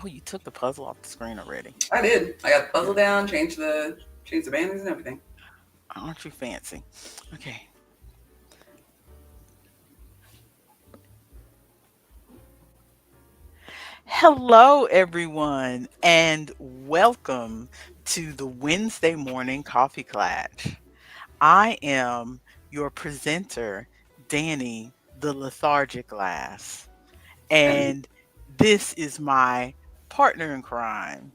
Oh, you took the puzzle off the screen already. I did. I got the puzzle Good. down, changed the banners and everything. Aren't you fancy? Okay. Hello, everyone, and welcome to the Wednesday morning coffee Klatsch. I am your presenter, Danny the Lethargic Glass, And and this is my partner in crime,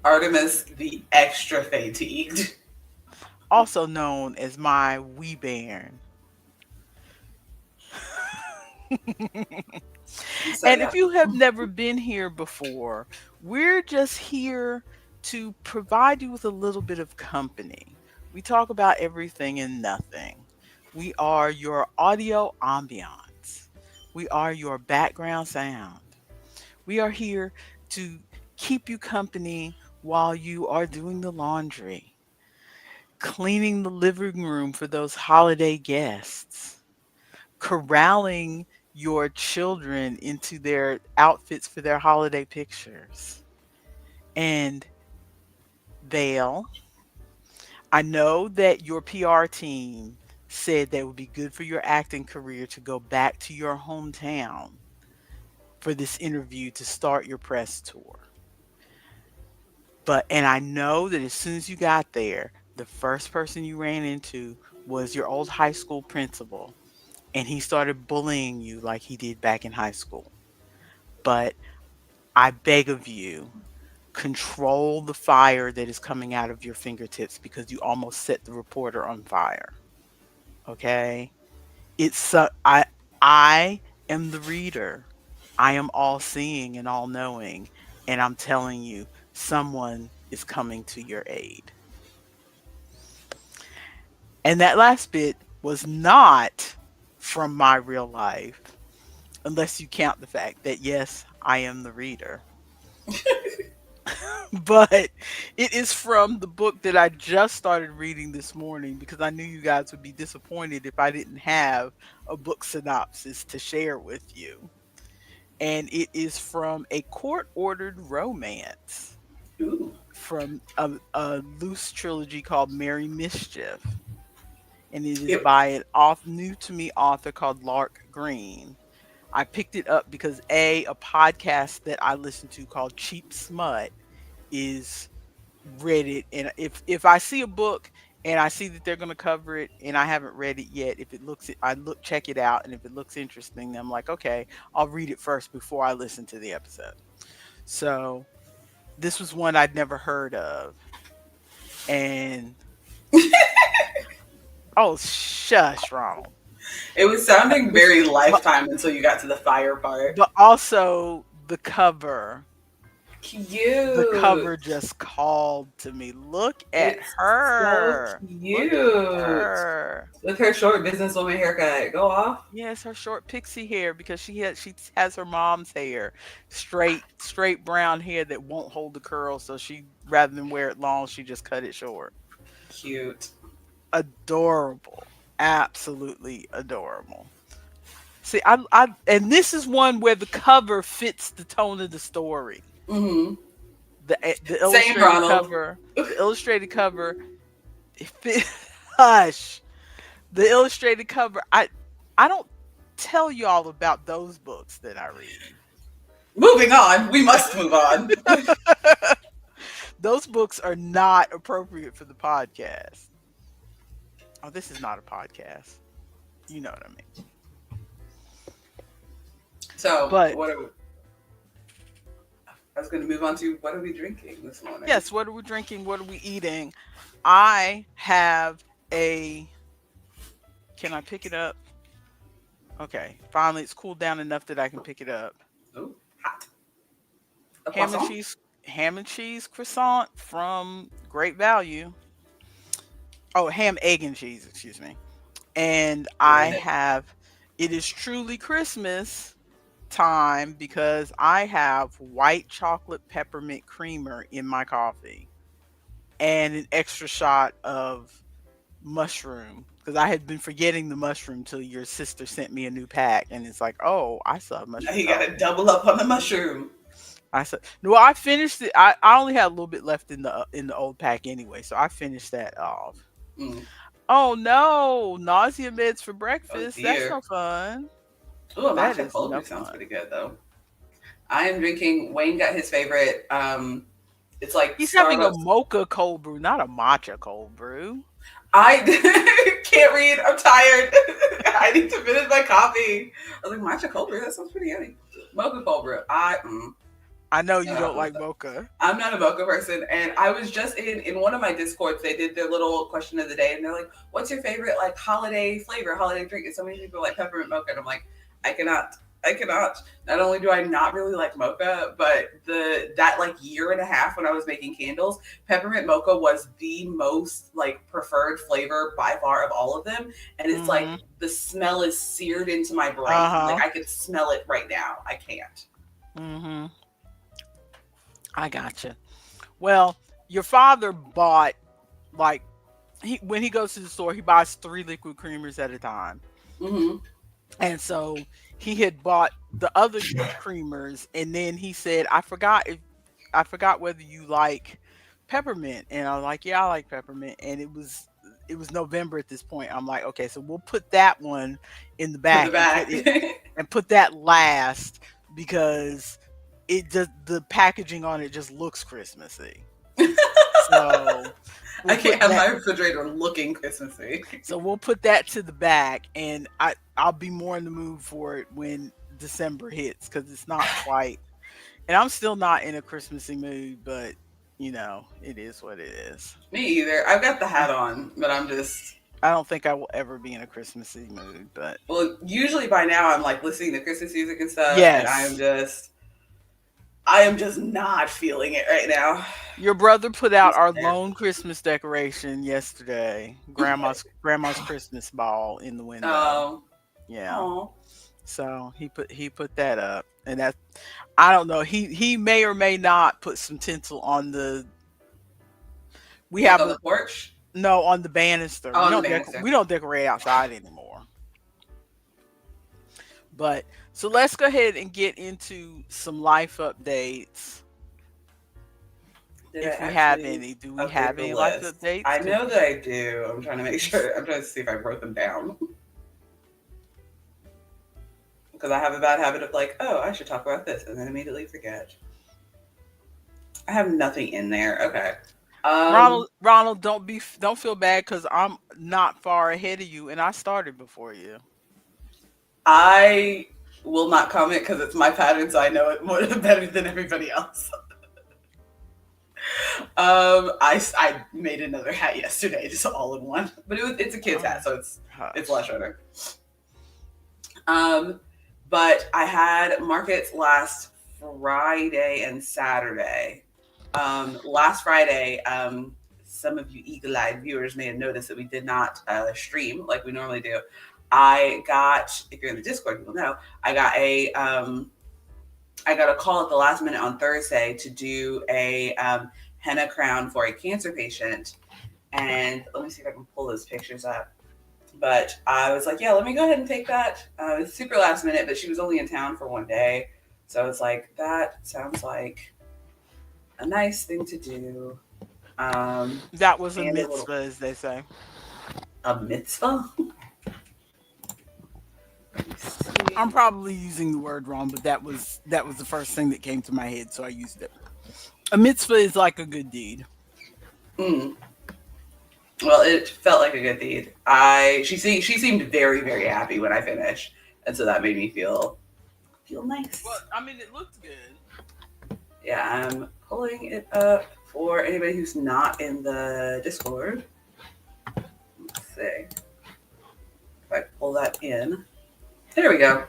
Artemis the extra fatigued. also known as my wee bairn. So And yeah. if you have never been here before, we're just here to provide you with a little bit of company. We talk about everything and nothing. We are your audio ambiance. We are your background sound. We are here to keep you company while you are doing the laundry, cleaning the living room for those holiday guests, corralling your children into their outfits for their holiday pictures. And Vale, I know that your PR team said that it would be good for your acting career to go back to your hometown for this interview to start your press tour. And I know that as soon as you got there, the first person you ran into was your old high school principal, and he started bullying you like he did back in high school. But I beg of you, control the fire that is coming out of your fingertips because you almost set the reporter on fire. Okay? I am the reader. I am all seeing and all knowing, and I'm telling you, someone is coming to your aid. And that last bit was not from my real life, unless you count the fact that yes, I am the reader. But it is from the book that I just started reading this morning because I knew you guys would be disappointed if I didn't have a book synopsis to share with you. And it is from a court ordered romance Ooh. from a loose trilogy called Merry Mischief. And it is Yep. by an new to me author called Lark Green. I picked it up because a podcast that I listen to called Cheap Smut is read it, and if I see a book and I see that they're going to cover it and I haven't read it yet, if it looks I look check it out, and if it looks interesting, then I'm like, okay, I'll read it first before I listen to the episode. So this was one I'd never heard of, and oh shush, Ronald. It was sounding This, very but lifetime until you got to the fire part. but also the cover. The Cute. cover just called to me. Look at It's so her. Look at cute. her. With her short businesswoman haircut. Go off. Yes, her short pixie hair because she has her mom's hair, straight brown hair that won't hold the curls. So she rather than wear it long, she just cut it short. Cute. Adorable, absolutely adorable. See, I and this is one where the cover fits the tone of the story. Mm-hmm. The Same, illustrated Ronald. cover, the illustrated cover, it fit. Hush, the illustrated cover. I don't tell y'all about those books that I read. Moving on. We must move on. Those books are not appropriate for the podcast. Oh, this is not a podcast. You know what I mean. So, But what are we, I was going to move on to what are we drinking this morning? yes, what are we drinking? What are we eating? I have a. Can I pick it up? Okay, finally it's cooled down enough that I can pick it up. Oh, hot. A Ham and croissant? cheese, ham and cheese croissant from Great Value. Oh, ham, egg, and cheese. Excuse me. And I Ran it. have. It is truly Christmas time because I have white chocolate peppermint creamer in my coffee and an extra shot of mushroom because I had been forgetting the mushroom till your sister sent me a new pack, and it's like, oh, I still have Now mushroom you got to coffee. double up on the mushroom. I said, no, I finished it. I only had a little bit left in the old pack anyway, so I finished that off. Mm. Oh no, nausea meds for Oh breakfast. That's dear. no fun. Ooh, a That matcha is cold no brew sounds fun. pretty good though. I am drinking. Wayne got his favorite. It's like He's having a Starbucks. mocha cold brew, not a matcha cold brew. I can't read. I'm tired. I need to finish my coffee. I was like, matcha cold brew. That sounds pretty yummy. Mocha cold brew. I know you don't Uh, like mocha. I'm not a mocha person, and I was just in one of my discords. They did their little question of the day, and they're like, "What's your favorite like holiday flavor, holiday drink?" And so many people like peppermint mocha, and I'm like, I cannot. I cannot. Not only do I not really like mocha, but that like year and a half when I was making candles, peppermint mocha was the most like preferred flavor by far of all of them. And it's like Mhm. the smell is seared into my brain. Like Uh-huh. I could smell it right now. I can't. Mhm. I gotcha. Well, your father bought like he when he goes to the store, he buys 3 liquid creamers at a time. Mm-hmm. And so he had bought the other creamers and then he said, I forgot whether you like peppermint. And I was like, yeah, I like peppermint. And it was November at this point. I'm like, okay, so we'll put that one in the To the back back. and put that last because it just the packaging on it just looks Christmassy. So I we'll can't put have that my refrigerator looking Christmassy. so we'll put that to the back and I'll be more in the mood for it when December hits because it's not quite and I'm still not in a Christmassy mood, but it is what it is. Me either. I've got the Um, hat on, but I'm just I don't think I will ever be in a Christmassy mood, but well. Usually by now I'm like listening to Christmas music and stuff, and yes. I am just not feeling it right now. Your brother put out Just our there. lone Christmas decoration yesterday. Grandma's Christmas ball in the window. Oh, Yeah. oh. So he put that up. And that I don't know. He may or may not put some tinsel on the we Like have on a the porch. no on the banister. Oh, We on the don't banister. we don't decorate outside anymore. But so let's go ahead and get into some life updates. Did I If we have actually any. Do we update have the any life list? updates? I Because know that I do. I'm trying to make sure. I'm trying to see if I wrote them down because I have a bad habit of like, oh, I should talk about this, and then immediately forget. I have nothing in there. Okay. Um, Ronald, don't feel bad because I'm not far ahead of you and I started before you. I will not comment because it's my pattern, so I know it more better than everybody else. I made another hat yesterday, just all in one, but it's a kid's hat, Oh, so it's less hush. shorter. Um, but I had markets last Friday and Saturday. Last Friday, some of you eagle-eyed viewers may have noticed that we did not stream like we normally do. I got, if you're in the Discord, you'll know, I got a call at the last minute on Thursday to do a henna crown for a cancer patient. And let me see if I can pull those pictures up. But I was like, yeah, let me go ahead and take that. It's super last minute, but she was only in town for one day. So I was like, that sounds like a nice thing to do. That was a And a little mitzvah, as they say. a mitzvah. Let me I'm see. probably using the word wrong, but that was the first thing that came to my head, so I used it. A mitzvah is like a good deed. Mm. Well, it felt like a good deed. She seemed very very happy when I finished, and so that made me feel Well, nice. I mean, it looked good. Yeah, I'm pulling it up for anybody who's not in the Discord. Let's see if I pull that in. There we go.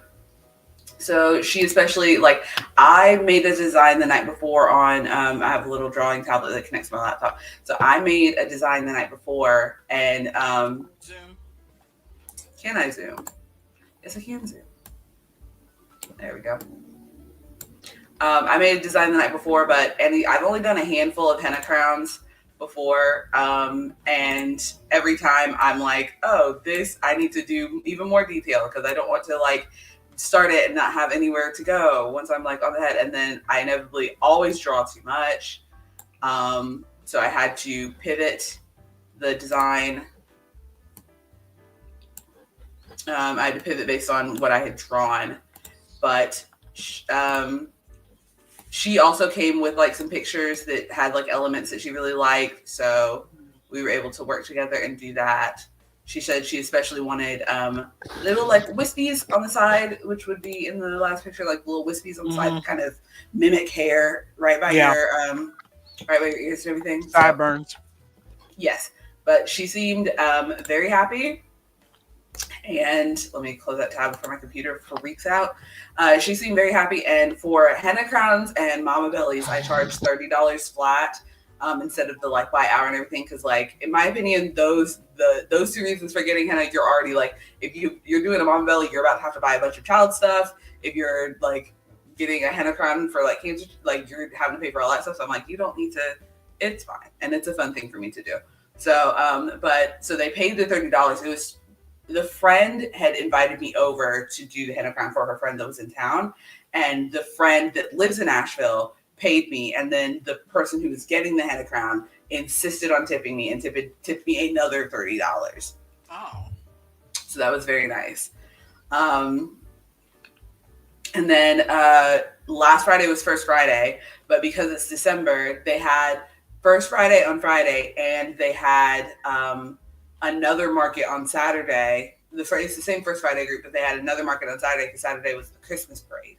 So she especially like I made a design the night before on I have a little drawing tablet that connects to my laptop. So I made a design the night before and Zoom. can I zoom? Yes I can zoom. There we go. I made a design the night before, but I've only done a handful of henna crowns before, and every time I'm like, oh, this I need to do even more detail because I don't want to like start it and not have anywhere to go once I'm like on the head. And then I inevitably always draw too much. So I had to pivot the design. I had to pivot based on what I had drawn, but um, she also came with like some pictures that had like elements that she really liked. So we were able to work together and do that. She said she especially wanted little like wispies on the side, which would be in the last picture, like little wispies on the side Hmm. that kind of mimic hair Yeah. right by your ears and everything. So Sideburns. yes, but she seemed very happy. And let me close that tab before my computer freaks out. She seemed very happy. And for henna crowns and mama bellies, I charged $30 flat instead of the like by hour and everything. Because like in my opinion, those two reasons for getting henna, you're already like if you're doing a mama belly, you're about to have to buy a bunch of child stuff. If you're like getting a henna crown for like cancer, like you're having to pay for all that stuff. So I'm like, you don't need to. It's fine, and it's a fun thing for me to do. So, but so they paid the $30. It was the friend had invited me over to do the henna crown for her friend that was in town, and the friend that lives in Asheville paid me, and then the person who was getting the henna crown insisted on tipping me and tipped me another $30. Oh. So that was very nice. Um, and then last Friday was First Friday, but because it's December, they had First Friday on Friday, and they had another market on Saturday. It's the same First Friday group, but they had another market on Saturday because Saturday was the Christmas parade.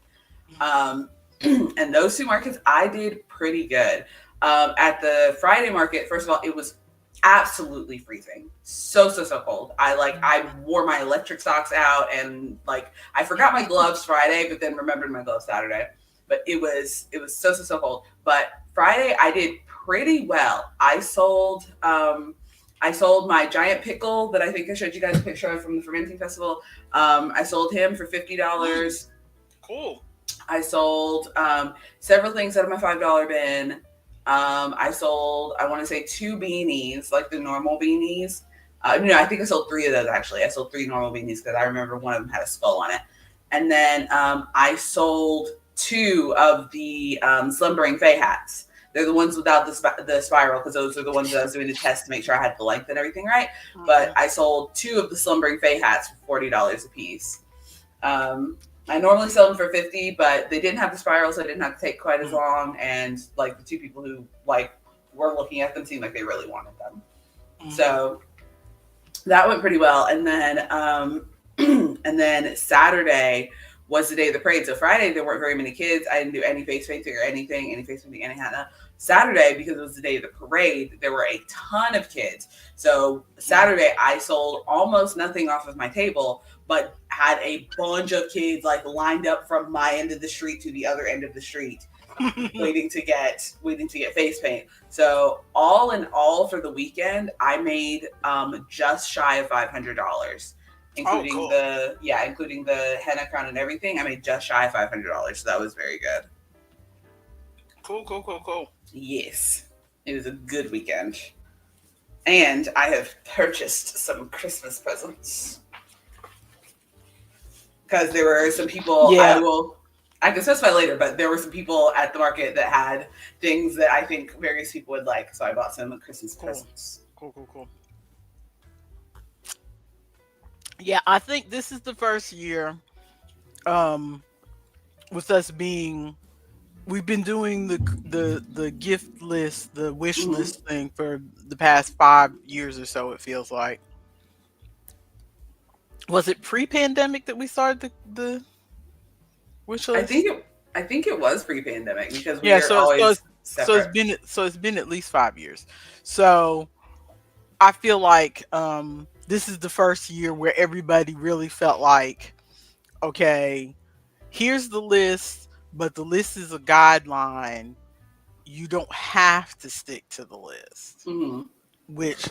Um, and those two markets, I did pretty good. At the Friday market, first of all, it was absolutely freezing, so cold. I wore my electric socks out, and like I forgot my gloves Friday, but then remembered my gloves Saturday. But it was so cold. But Friday I did pretty well. I sold my giant pickle that I think I showed you guys a picture of from the fermenting festival. I sold him for $50. Cool. I sold several things out of my $5 bin. I sold, I want to say, two beanies, like the normal beanies. No, I think I sold three of those actually. I sold three normal beanies because I remember one of them had a skull on it. And then I sold two of the slumbering Fae hats. They're the ones without the spiral because those are the ones that I was doing the test to make sure I had the length and everything right. But I sold two of the slumbering Fae hats for $40 a piece. I normally sell them for 50, but they didn't have the spiral, so I didn't have to take quite as long. And like the two people who like were looking at them seemed like they really wanted them. So that went pretty well. And then and then Saturday was the day of the parade. So Friday there weren't very many kids. I didn't do any face painting or anything, any face painting, any henna. Saturday, because it was the day of the parade, there were a ton of kids. So Saturday I sold almost nothing off of my table, but had a bunch of kids like lined up from my end of the street to the other end of the street, waiting to get face paint. So all in all for the weekend, I made just shy of $500, Oh, including cool. the henna crown and everything. I made just shy of $500, so that was very good. Cool, cool, cool, cool. Yes, it was a good weekend, and I have purchased some Christmas presents because there were some people. Yeah. I can specify later, but there were some people at the market that had things that I think various people would like. So I bought some Christmas Cool. presents. Cool, cool, cool. Yeah, I think this is the first year um with us being we've been doing the gift list, the wish Mm-hmm. list thing for the past 5 years or so, it feels like. Was it pre-pandemic that we started the wish I think list? it. I think it was pre-pandemic because we Yeah, are so it's so always it's so it's separate. been so it's been at least 5 years. So I feel like this is the first year where everybody really felt like, okay, here's the list, but the list is a guideline. You don't have to stick to the list. Mm-hmm. Which,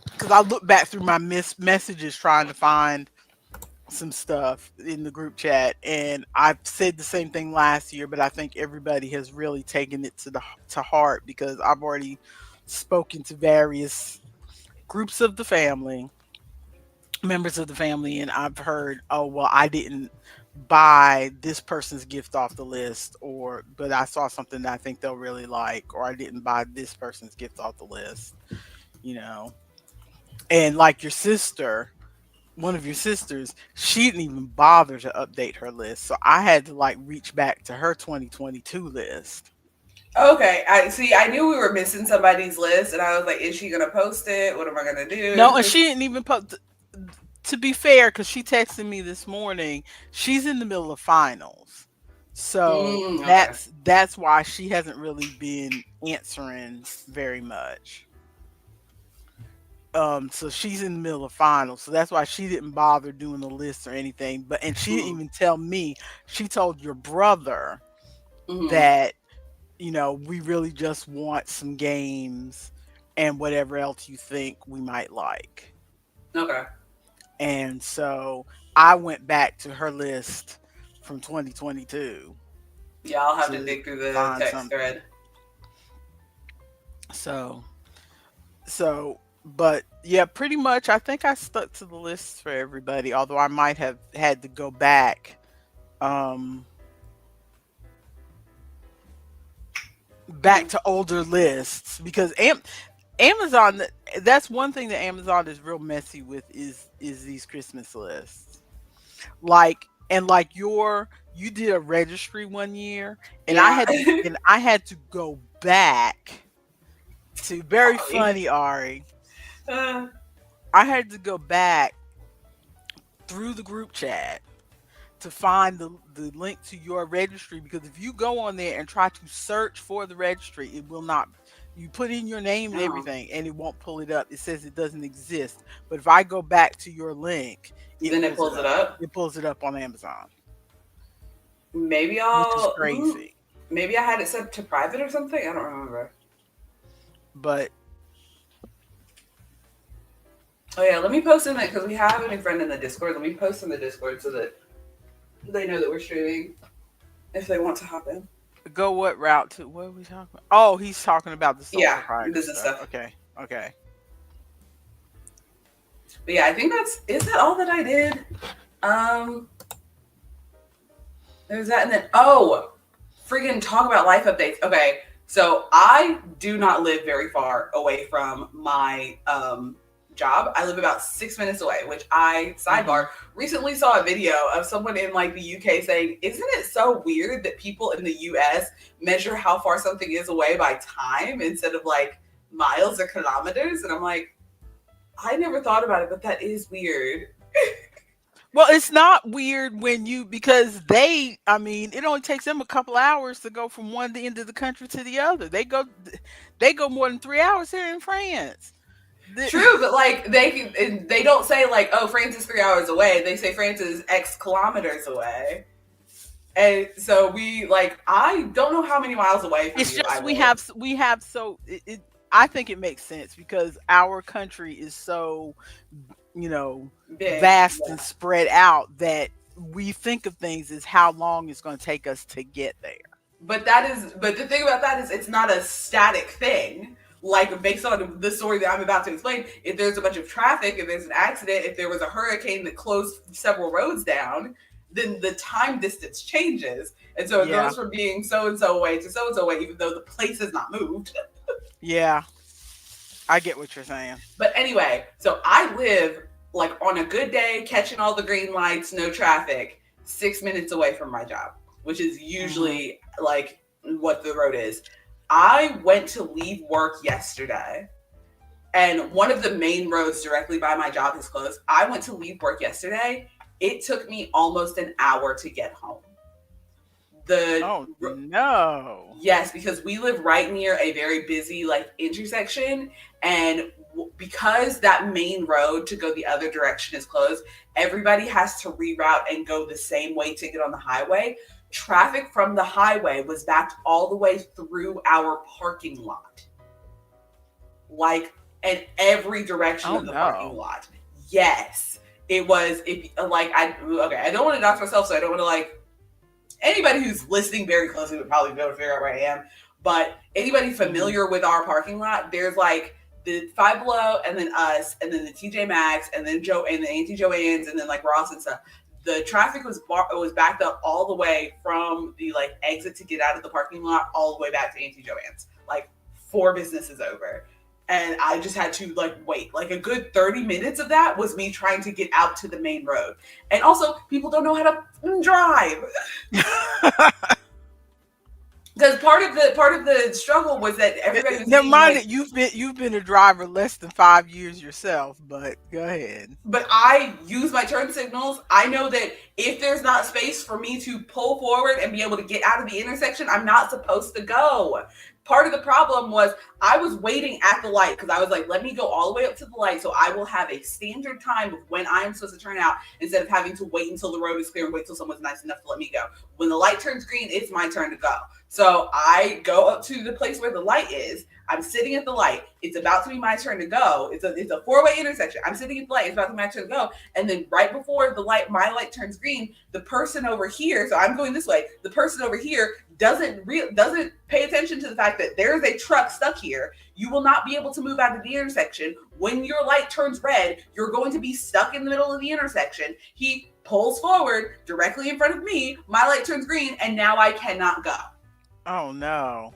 because I look back through my messages trying to find some stuff in the group chat, and I've said the same thing last year, but I think everybody has really taken it to heart because I've already spoken to various groups of the family members of the family, and I've heard, oh, well, I didn't buy this person's gift off the list, or but I saw something that I think they'll really like, or I didn't buy this person's gift off the list, you know. And like your sister, one of your sisters, she didn't even bother to update her list. So I had to like reach back to her 2022 list. Okay, I see. I knew we were missing somebody's list, and I was like, "Is she gonna post it? What am I gonna No, and do?" she didn't even post. To be fair, because she texted me this morning, she's in the middle of finals, so Okay. that's why she hasn't really been answering very much. So she's in the middle of finals, so that's why she didn't bother doing the list or anything. But and she didn't Mm-hmm. even tell me. She told your brother Mm-hmm. that, we really just want some games and whatever else you think we might like. Okay. And so I went back to her list from 2022 Yeah, I'll have to to dig through the find text something. thread. So, but yeah, pretty much I think I stuck to the list for everybody, although I might have had to go um, back Mm-hmm. to older lists because Amazon, that's one thing that Amazon is real messy with is these Christmas lists. Like you did a registry one year, and I Yeah. had to go back to, very Sorry. funny, Ari. Uh, I had to go back through the group chat to find the link to your registry, because if you go on there and try to search for the registry, it will not. You put in your name and oh, everything and it won't pull it up. It says it doesn't exist. But if I go back to your link, it then it pulls it pulls it up. up. It pulls it up on Amazon, Maybe which is I'll. crazy. Maybe I had it set to private or something. I don't remember. But Oh yeah, let me post in it because we have a new friend in the Discord. Let me post in the Discord so that they know that we're streaming if they want to hop in. go what route to, what are we talking about? Oh, he's talking about the sole Yeah, proprietor business stuff. stuff. Okay. Okay. But yeah, I think that's is that all that I did. Um, there's that, and then freaking talk about life updates. Okay, so I do not live very far away from my job. I live about 6 minutes away, which I Mhm. sidebar recently saw a video of someone in like the UK saying, "Isn't it so weird that people in the US measure how far something is away by time instead of like miles or kilometers?" And I'm like, I never thought about it, but that is weird. Well, it's not weird when you, because I mean, it only takes them a couple hours to go from one end of the country to the other. They go more than 3 hours here in France. The- True, but like they don't say like, oh, France is 3 hours away. They say France is X kilometers away. And so we like I don't know how many miles away from It's you I just live. we have so I think it makes sense because our country is so, you know, Big. vast Yeah. and spread out that we think of things as how long it's going to take us to get there. But the thing about that is it's not a static thing. Like based on the story that I'm about to explain, if there's a bunch of traffic, if there's an accident, if there was a hurricane that closed several roads down, then the time distance changes. And so it Yeah. goes from being so and so away to so and so away, even though the place has not moved. Yeah. I get what you're saying. But anyway, so I live like on a good day, catching all the green lights, no traffic, 6 minutes away from my job, which is Mhm. usually like what the road is. I went to leave work yesterday, and one of the main roads directly by my job is closed. I went to leave work yesterday. It took me almost an hour to get home. The Oh no. Yes, because we live right near a very busy like intersection, and because that main road to go the other direction is closed, everybody has to reroute and go the same way to get on the highway. Traffic from the highway was backed all the way through our parking lot, like in every direction Oh of the parking no. lot. Yes, it was. If like I okay, I don't want to dox myself, so I don't want to like anybody who's listening very closely would probably be able to figure out where I am. But anybody Mhm. familiar with our parking lot, there's like the Five Below, and then us, and then the TJ Maxx, and then Joe and the Auntie Joanne's, and then like Ross and stuff. The traffic was backed up all the way from the like exit to get out of the parking lot all the way back to Auntie Joanne's, like four businesses over. And I just had to like wait. Like a good 30 minutes of that was me trying to get out to the main road. And also, people don't know how to drive. Because part of the struggle was that everybody was Never being mind like, that you've been a driver less than 5 years yourself, but go ahead. but I use my turn signals. I know that if there's not space for me to pull forward and be able to get out of the intersection, I'm not supposed to go. Part of the problem was I was waiting at the light because I was like, let me go all the way up to the light so I will have a standard time of when I am supposed to turn out instead of having to wait until the road is clear and wait till someone's nice enough to let me go. When the light turns green, it's my turn to go. So I go up to the place where the light is. I'm sitting at the light. It's about to be my turn to go. It's a four-way intersection. I'm sitting at the light. It's about to be my turn to go. And then right before my light turns green, the person over here, so I'm going this way, the person over here doesn't pay attention to the fact that there is a truck stuck here. You will not be able to move out of the intersection. When your light turns red, you're going to be stuck in the middle of the intersection. He pulls forward directly in front of me. My light turns green, and now I cannot go. Oh no.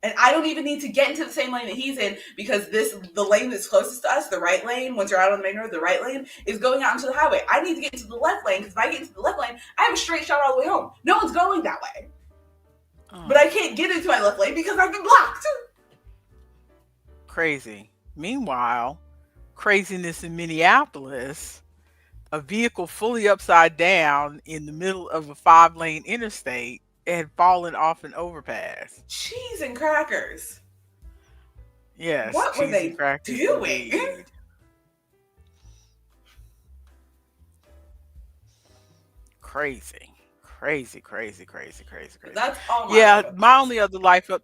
And I don't even need to get into the same lane that he's in because the lane that's closest to us, the right lane, once you're out on the main road, the right lane is going out into the highway. I need to get into the left lane because if I get into the left lane, I have a straight shot all the way home. No one's going that way. But I can't get into my left lane because I've been blocked. Crazy. Meanwhile, craziness in Minneapolis, a vehicle fully upside down in the middle of a 5-lane interstate had fallen off an overpass. Cheese and crackers. Yes, What were cheese and they crackers doing? indeed. Crazy. Crazy, crazy, crazy, crazy, crazy. That's all my Yeah, life my updates. only other life up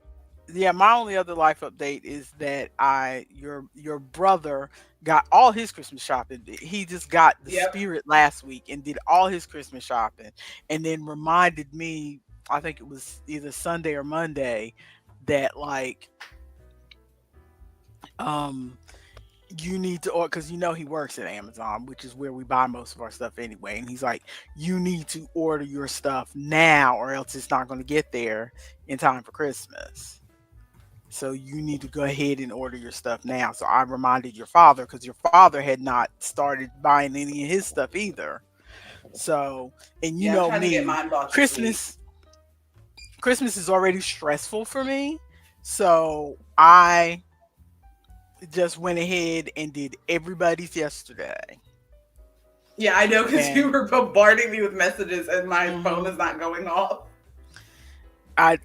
yeah, my only other life update is that I your brother got all his Christmas shopping. He just got the Yep. spirit last week and did all his Christmas shopping and then reminded me, I think it was either Sunday or Monday, that like um you need to order because he works at Amazon, which is where we buy most of our stuff anyway. And he's like, you need to order your stuff now, or else it's not going to get there in time for Christmas. So you need to go ahead and order your stuff now. So I reminded your father because your father had not started buying any of his stuff either. So, and you Yeah, I'm know trying to get me, mine bought this week. Christmas Christmas is already stressful for me. So I just went ahead and did everybody's yesterday. Yeah, I know because you And were bombarding me with messages and my phone mhm, is not going off.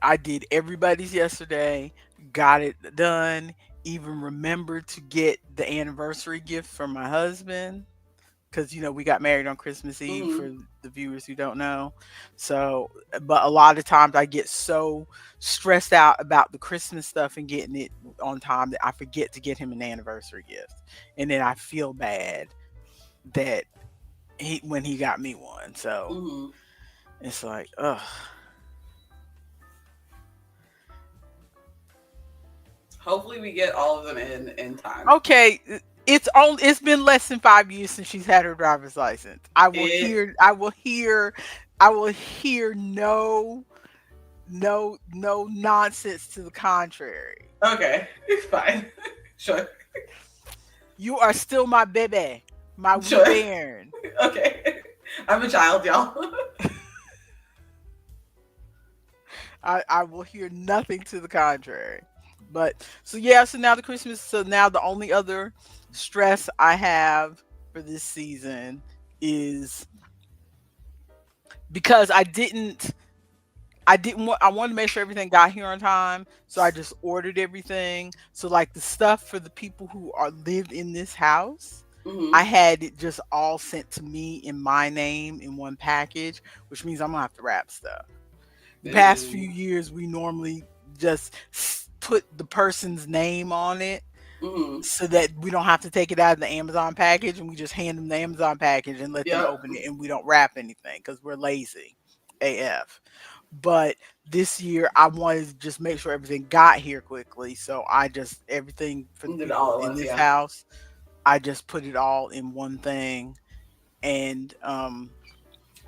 I did everybody's yesterday, got it done, even remembered to get the anniversary gift from my husband because we got married on Christmas Eve Mm-hmm. for the viewers who don't know. So, but a lot of times I get so stressed out about the Christmas stuff and getting it on time that I forget to get him an anniversary gift, and then I feel bad that he when he got me one. So Mm-hmm. it's like, ugh. Hopefully, we get all of them in time. Okay, it's been less than 5 years since she's had her driver's license. It I will hear no nonsense to the contrary. okay. It's fine. Sure. You are still my baby, my wee Sure. bairn. Okay. I'm a child, y'all. I will hear nothing to the contrary. But so yeah, so now the only other stress I have for this season is because I wanted to make sure everything got here on time, so I just ordered everything. So like the stuff for the people who are lived in this house, Mm-hmm. I had it just all sent to me in my name in one package, which means I'm gonna have to wrap stuff. The past few Ooh. years, we normally just put the person's name on it Mm-hmm. so that we don't have to take it out of the Amazon package and we just hand them the Amazon package and let them Yep. open it and we don't wrap anything because we're lazy AF. But this year I wanted to just make sure everything got here quickly. So I just everything for the Did it people all at in once, this yeah. house, I just put it all in one thing. And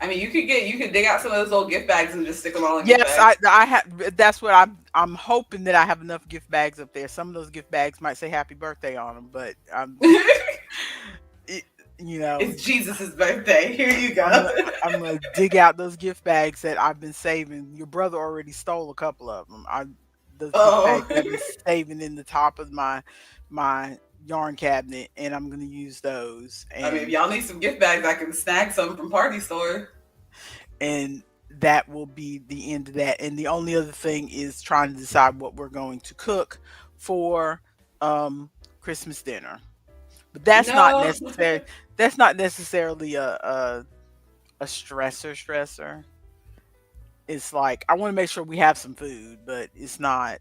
I mean, you could dig out some of those old gift bags and just stick them all in gift yes, bags. I have. That's what I'm hoping that I have enough gift bags up there. Some of those gift bags might say happy birthday on them, but it, you know, It's Jesus's birthday. Here you I'm go. gonna I'm gonna dig out those gift bags that I've been saving. Your brother already stole a couple of them. I those gift Oh, bags I've been saving in the top of my yarn cabinet, and I'm gonna use those. I mean, if y'all need some gift bags, I can snag some from Party Store. And that will be the end of that. And the only other thing is trying to decide what we're going to cook for Christmas dinner. But No. that's not necessarily a stressor. It's like I want to make sure we have some food, but it's not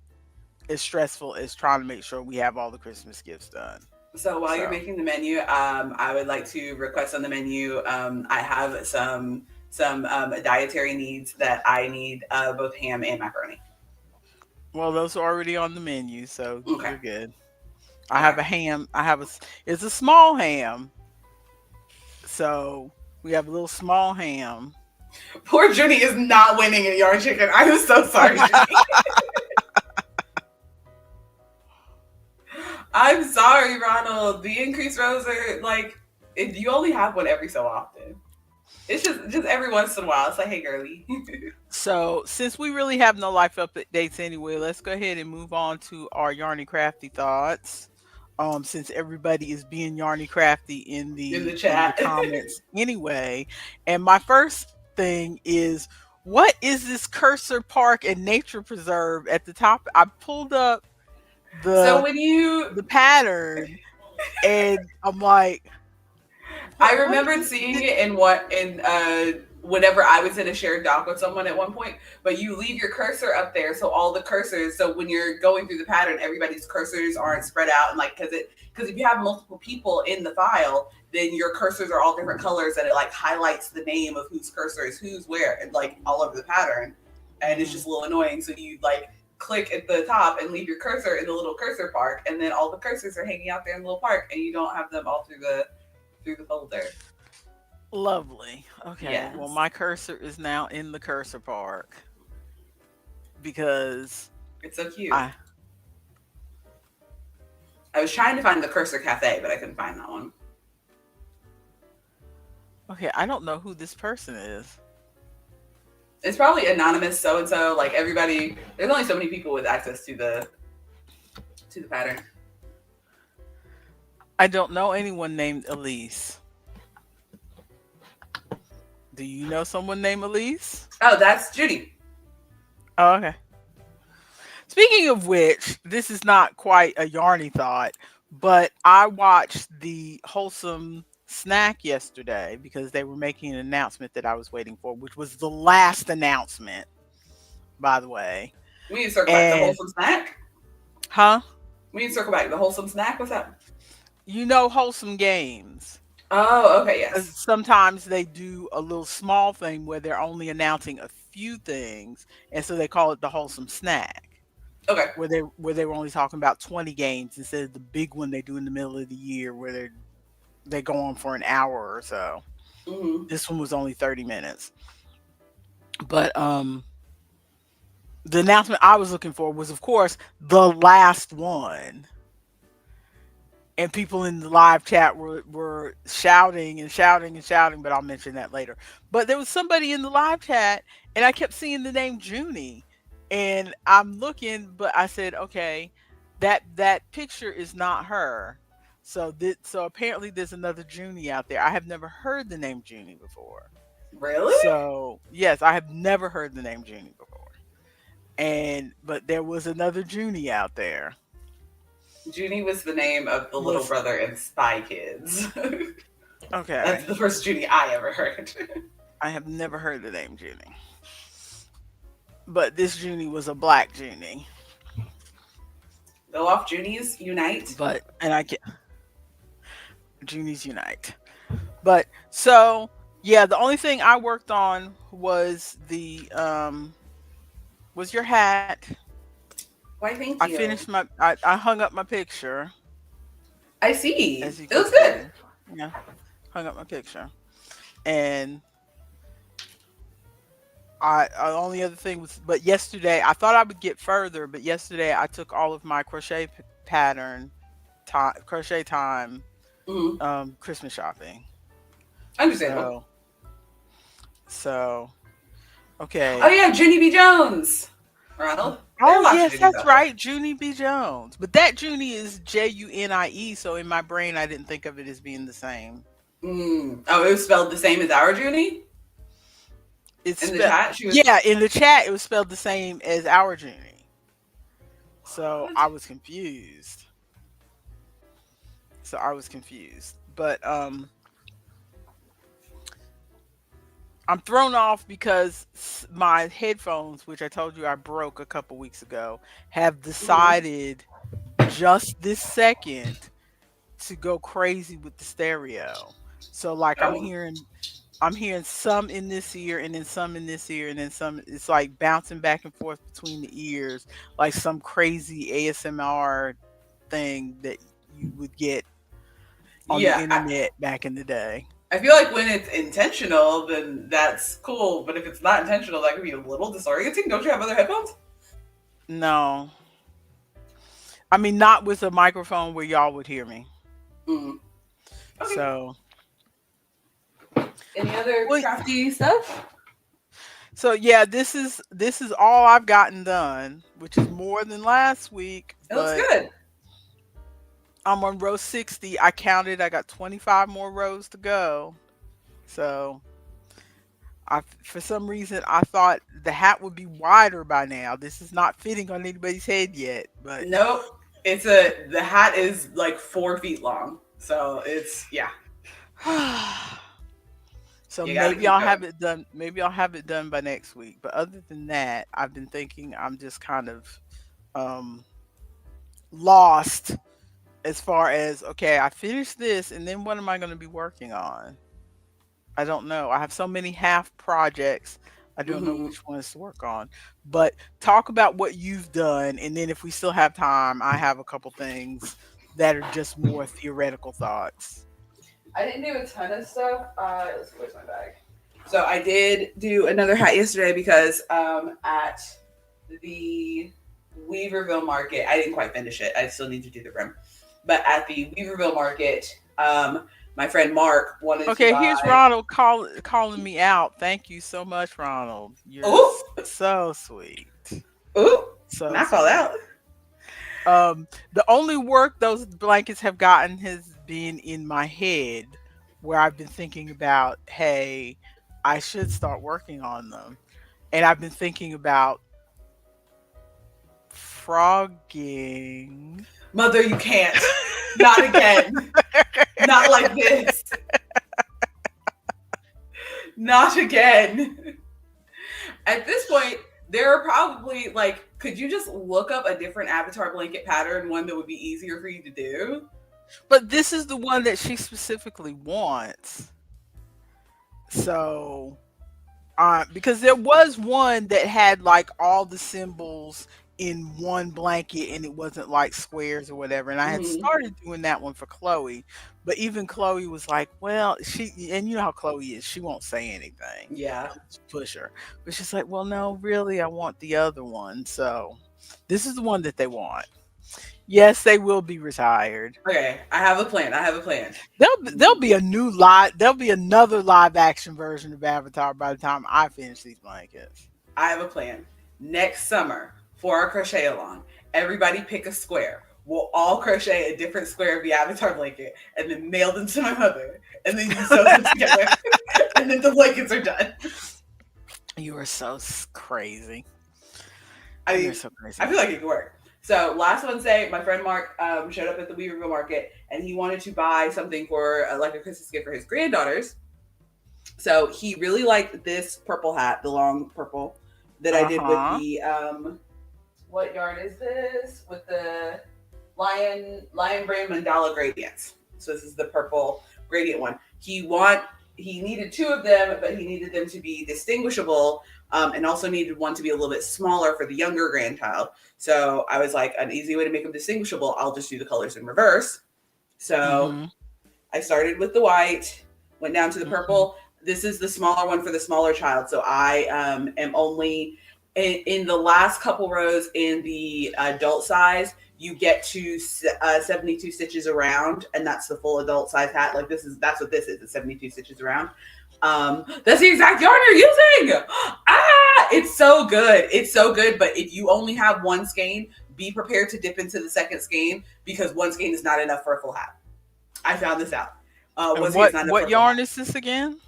as stressful as trying to make sure we have all the Christmas gifts done. So while you're So, making the menu, I would like to request on the menu. I have some dietary needs that I need both ham and macaroni. well, those are already on the menu, so Okay. you're good. I Okay. have a ham. It's a small ham. So we have a little small ham. Poor Judy is not winning at Yard Chicken. I am so sorry, Judy. I'm sorry, Ronald. The increased rows are like you only have one every so often. It's just every once in a while. It's like, hey, girly. So since we really have no life updates anyway, let's go ahead and move on to our yarny crafty thoughts. Since everybody is being yarny crafty In the in the chat. comments anyway, and my first thing is, what is this Cursor Park and Nature Preserve at the top? I pulled up So the when you the pattern, and I'm like, I what remembered is seeing this? it in whenever I was in a shared doc with someone at one point. But you leave your cursor up there, so all the cursors. So when you're going through the pattern, everybody's cursors aren't spread out, and like because if you have multiple people in the file, then your cursors are all different colors, and it like highlights the name of whose cursor is who's where, and like all over the pattern, and it's Mhm. just a little annoying. So you like click at the top and leave your cursor in the little cursor park, and then all the cursors are hanging out there in the little park, and you don't have them all through the folder. Lovely. Okay. Well, Yes. my cursor is now in the cursor park because It's so cute. I I was trying to find the Cursor Cafe, but I couldn't find that one. okay, I don't know who this person is. It's probably anonymous so and so. Like everybody, there's only so many people with access to the pattern. I don't know anyone named Elise. Do you know someone named Elise? Oh, that's Judy. Oh, okay. Speaking of which, this is not quite a yarny thought, but I watched the Wholesome Snack yesterday because they were making an announcement that I was waiting for, which was the last announcement, by the way. We need to circle back. The And, wholesome snack. huh? We need to circle back. The wholesome snack. What's that? You know, Wholesome Games. Oh, okay, yes. Sometimes they do a little small thing where they're only announcing a few things, and so they call it the Wholesome Snack, Okay. where they were only talking about 20 games instead of the big one they do in the middle of the year where they go on for an hour or so. Mm-hmm. This one was only 30 minutes. But the announcement I was looking for was, of course, the last one. And people in the live chat were shouting and shouting and shouting, but I'll mention that later. But there was somebody in the live chat, and I kept seeing the name Junie, and I'm looking, but I said, okay, that picture is not her. So apparently there's another Junie out there. I have never heard the name Junie before. Really? So yes, I have never heard the name Junie before. And but there was another Junie out there. Judy was the name of the little Was brother in Spy Kids. That's okay. the first Judy I ever heard. I have never heard the name Junie. But this Junie was a black Junie. Go off, Junies, unite. But and I get Junies unite. But yeah, the only thing I worked on was your hat. Why, thank I you. finished I hung up my picture, I see. as you It can looks good. see. Yeah, hung up my picture. And I only other thing was, but yesterday I thought I would get further, but yesterday I took all of my pattern time, crochet time, Hmm. Christmas shopping. Understandable. So, so Oh okay. yeah, Junie B. Jones. Ronald. There are Oh lots of yes, Junies that's out there. right, Junie B. Jones. But that Junie is Junie, so in my brain I didn't think of it as being the same. Mm. Oh, it was spelled the same as our Junie It's in the spelled, chat. She was. yeah, in the chat it was spelled the same as our Junie. So What? I was confused. So I was confused. But I'm thrown off because my headphones, which I told you I broke a couple weeks ago, have Mhm. decided just this second to go crazy with the stereo. So like Oh. I'm hearing some in this ear and then some in this ear and then some, it's like bouncing back and forth between the ears like some crazy ASMR thing that you would get on the Yeah. internet back in the day. I feel like when it's intentional, then that's cool. But if it's not intentional, that could be a little disorienting. Don't you have other headphones? No. I mean not with a microphone where y'all would hear me. Mm. Okay. So Any other well, crafty stuff? so yeah, this is all I've gotten done, which is more than last week, It looks but good. I'm on row 60. I counted, I got 25 more rows to go. So for some reason I thought the hat would be wider by now. This is not fitting on anybody's head yet, but Nope. The hat is like 4 feet long. So it's, yeah, so you got to keep going. maybe I'll have it done by next week. But other than that, I've been thinking I'm just kind of um lost as far as, okay, I finished this and then what am I going to be working on? I don't know. I have so many half projects. I don't know Hmm. which ones to work on. But talk about what you've done, and then if we still have time, I have a couple things that are just more theoretical thoughts. I didn't do a ton of stuff. Let's see, where's my bag? So I did do another hat yesterday because at the Weaverville Market, I didn't quite finish it. I still need to do the rim. But at the Weaverville Market, um, my friend Mark wanted to Okay, here's buy. Ronald calling me out. Thank you so much, Ronald. You're Oh, so sweet. oh, So not called sweet. out. The only work those blankets have gotten has been in my head, where I've been thinking about, hey, I should start working on them. And I've been thinking about frogging. Mother, you can't. Not again. Not like this. Not again. At this point, there are probably like, could you just look up a different avatar blanket pattern, one that would be easier for you to do? But this is the one that she specifically wants. So because there was one that had like all the symbols in one blanket and it wasn't like squares or whatever. And I had Hmm. started doing that one for Chloe, but even Chloe was like, well, and you know how Chloe is, she won't say anything. Yeah. I'll just push her. But she's like, well, no, really, I want the other one. So this is the one that they want. Yes, they will be retired. Okay, I have a plan. I have a plan. There'll be a new there'll be another live action version of Avatar by the time I finish these blankets. I have a plan. Next summer for our crochet along, everybody pick a square. We'll all crochet a different square of the avatar blanket and then mail them to my mother. And then you sew them together. And then the blankets are done. You are so crazy. I You're mean, so I crazy. feel like it could work. So last Wednesday, my friend Mark showed up at the Weaverville Market and he wanted to buy something for like a Christmas gift for his granddaughters. So he really liked this purple hat, the long purple that I Uh did with huh. the what yarn is this? With the lion brand mandala gradients. So this is the purple gradient one. He needed two of them, but he needed them to be distinguishable and also needed one to be a little bit smaller for the younger grandchild. So I was like, an easy way to make them distinguishable, I'll just do the colors in reverse. So Mhm. I started with the white, went down to the Mhm. purple. This is the smaller one for the smaller child. So I am only in the last couple rows in the adult size. You get to 72 stitches around, and that's the full adult size hat. Like that's what this is. It's 72 stitches around. That's the exact yarn you're using. Ah, it's so good. It's so good. But if you only have one skein, be prepared to dip into the second skein because one skein is not enough for a full hat. I found this out. And Once again, it's not enough for what a full yarn hat. is this again?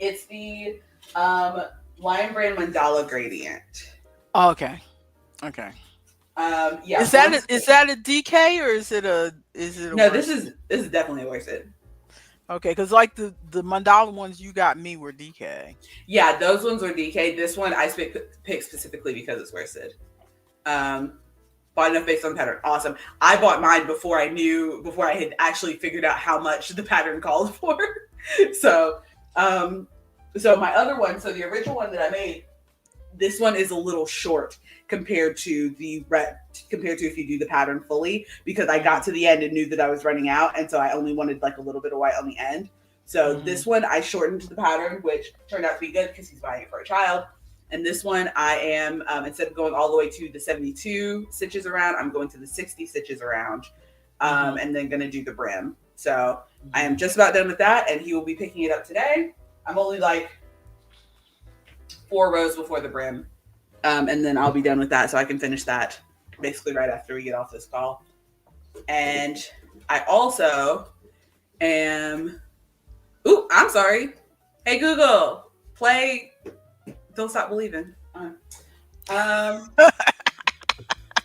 It's the um, Lion Brand Mandala Gradient. Oh, okay. Okay. Yeah, once Is that a DK or is it a no, this worsted? is this is definitely worsted. Okay, because like the mandala ones you got me were DK. Yeah, those ones were DK. This one I picked specifically because it's worsted. Um, bought enough based on pattern. Awesome. I bought mine before I had actually figured out how much the pattern called for. so, um, so my other one, so the original one that I made, this one is a little short compared to compared to if you do the pattern fully because I got Mhm. to the end and knew that I was running out, and so I only wanted like a little bit of white on the end. So Mhm. this one I shortened the pattern, which turned out to be good because he's buying it for a child. And this one I am instead of going all the way to the 72 stitches around, I'm going to the 60 stitches around, Mhm. and then going to do the brim. So I am Mhm. just about done with that, and he will be picking it up today. I'm only like 4 rows before the brim, and then I'll be done with that, so I can finish that basically right after we get off this call. And I also am. Ooh, I'm sorry. Hey Google, play "Don't Stop Believing." Um,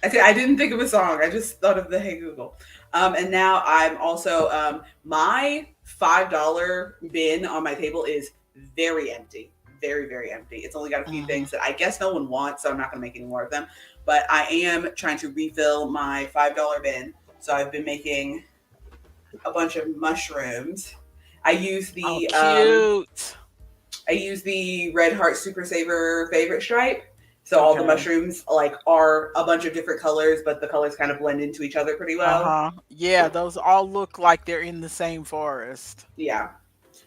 I didn't think of a song. I just thought of the Hey Google. And now I'm also my $5 bin on my table is very empty, very empty. It's only got a few Mhm. things that I guess no one wants, so I'm not going to make any more of them. But I am trying to refill my $5 bin. So I've been making a bunch of mushrooms. I use Oh, the cute. I use the Red Heart Super Saver favorite stripe. So all the Okay. mushrooms like are a bunch of different colors, but the colors kind of blend into each other pretty well. Uh-huh. Yeah, those all look like they're in the same forest. Yeah.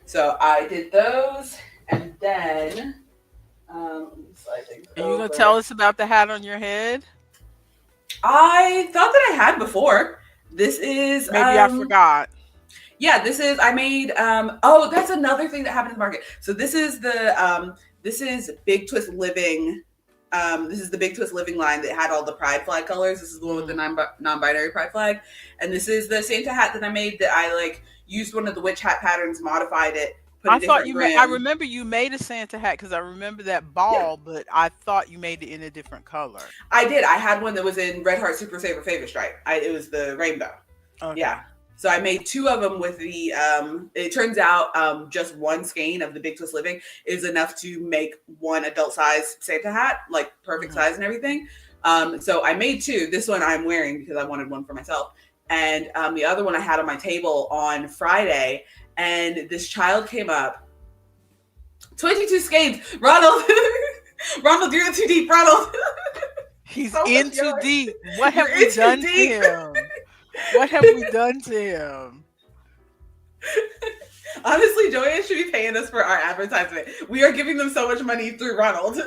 So I did those, and then let me slide things Are you gonna tell over. us about the hat on your head? I thought that I had before. This is Maybe I forgot. yeah, this is I made oh, that's another thing that happened in the market. So this is Big Twist Living. This is the Big Twist Living line that had all the pride flag colors. This is the one with the Mm. non-binary pride flag. And this is the Santa hat that I made that I like used one of the witch hat patterns, modified it, put a I thought different you made. I brim. remember you made a Santa hat because I remember that Yeah, ball, but I thought you made it in a different color. I did. I had one that was in Red Heart Super Saver Favorite Stripe. It was the rainbow. Okay. Yeah. So I made two of them with the. It turns out just one skein of the Big Twist Living is enough to make one adult size Santa hat, like perfect Mhm. size and everything. So I made two. This one I'm wearing because I wanted one for myself, and the other one I had on my table on Friday. And this child came up, 22 skeins. Ronald, Ronald, you're in too deep. Ronald, He's so much in too yarn. deep. What You're have we in too done to deep. him? What have we done to him? Honestly, Joanne should be paying us for our advertisement. We are giving them so much money through Ronald.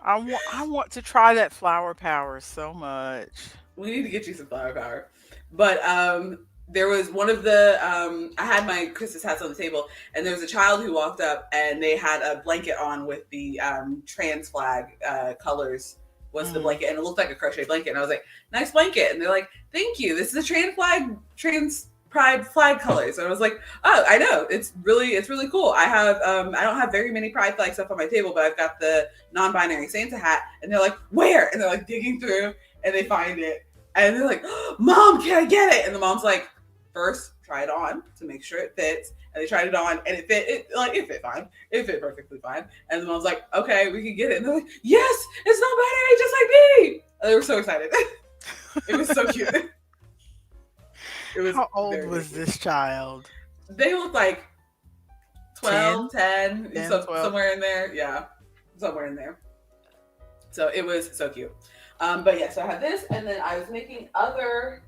I want to try that flower power so much. We need to get you some flower power. But there was one of the I had my Christmas hats on the table, and there was a child who walked up, and they had a blanket on with the trans flag colors. Was the Mhm. blanket, and it looked like a crochet blanket. And I was like, "Nice blanket." And they're like, "Thank you. This is a trans pride flag colors." And I was like, "Oh, I know. It's really cool. I don't have very many pride flag stuff on my table, but I've got the non-binary Santa hat." And they're like, "Where?" And they're like digging through, and they find it, and they're like, oh, "Mom, can I get it?" And the mom's like, "First, try it on to make sure it fits." And they tried it on, and it fit fine. It fit perfectly fine. And the mom's like, "Okay, we can get it." And they're like, "Yes, it's not binary, just like me." And they were so excited. It was so cute. It was How old very was cute. this child? They looked like 12, 10? 10, 10, so 12? somewhere in there. Yeah. somewhere in there. So it was so cute. But yeah, so I had this, and then I was making other.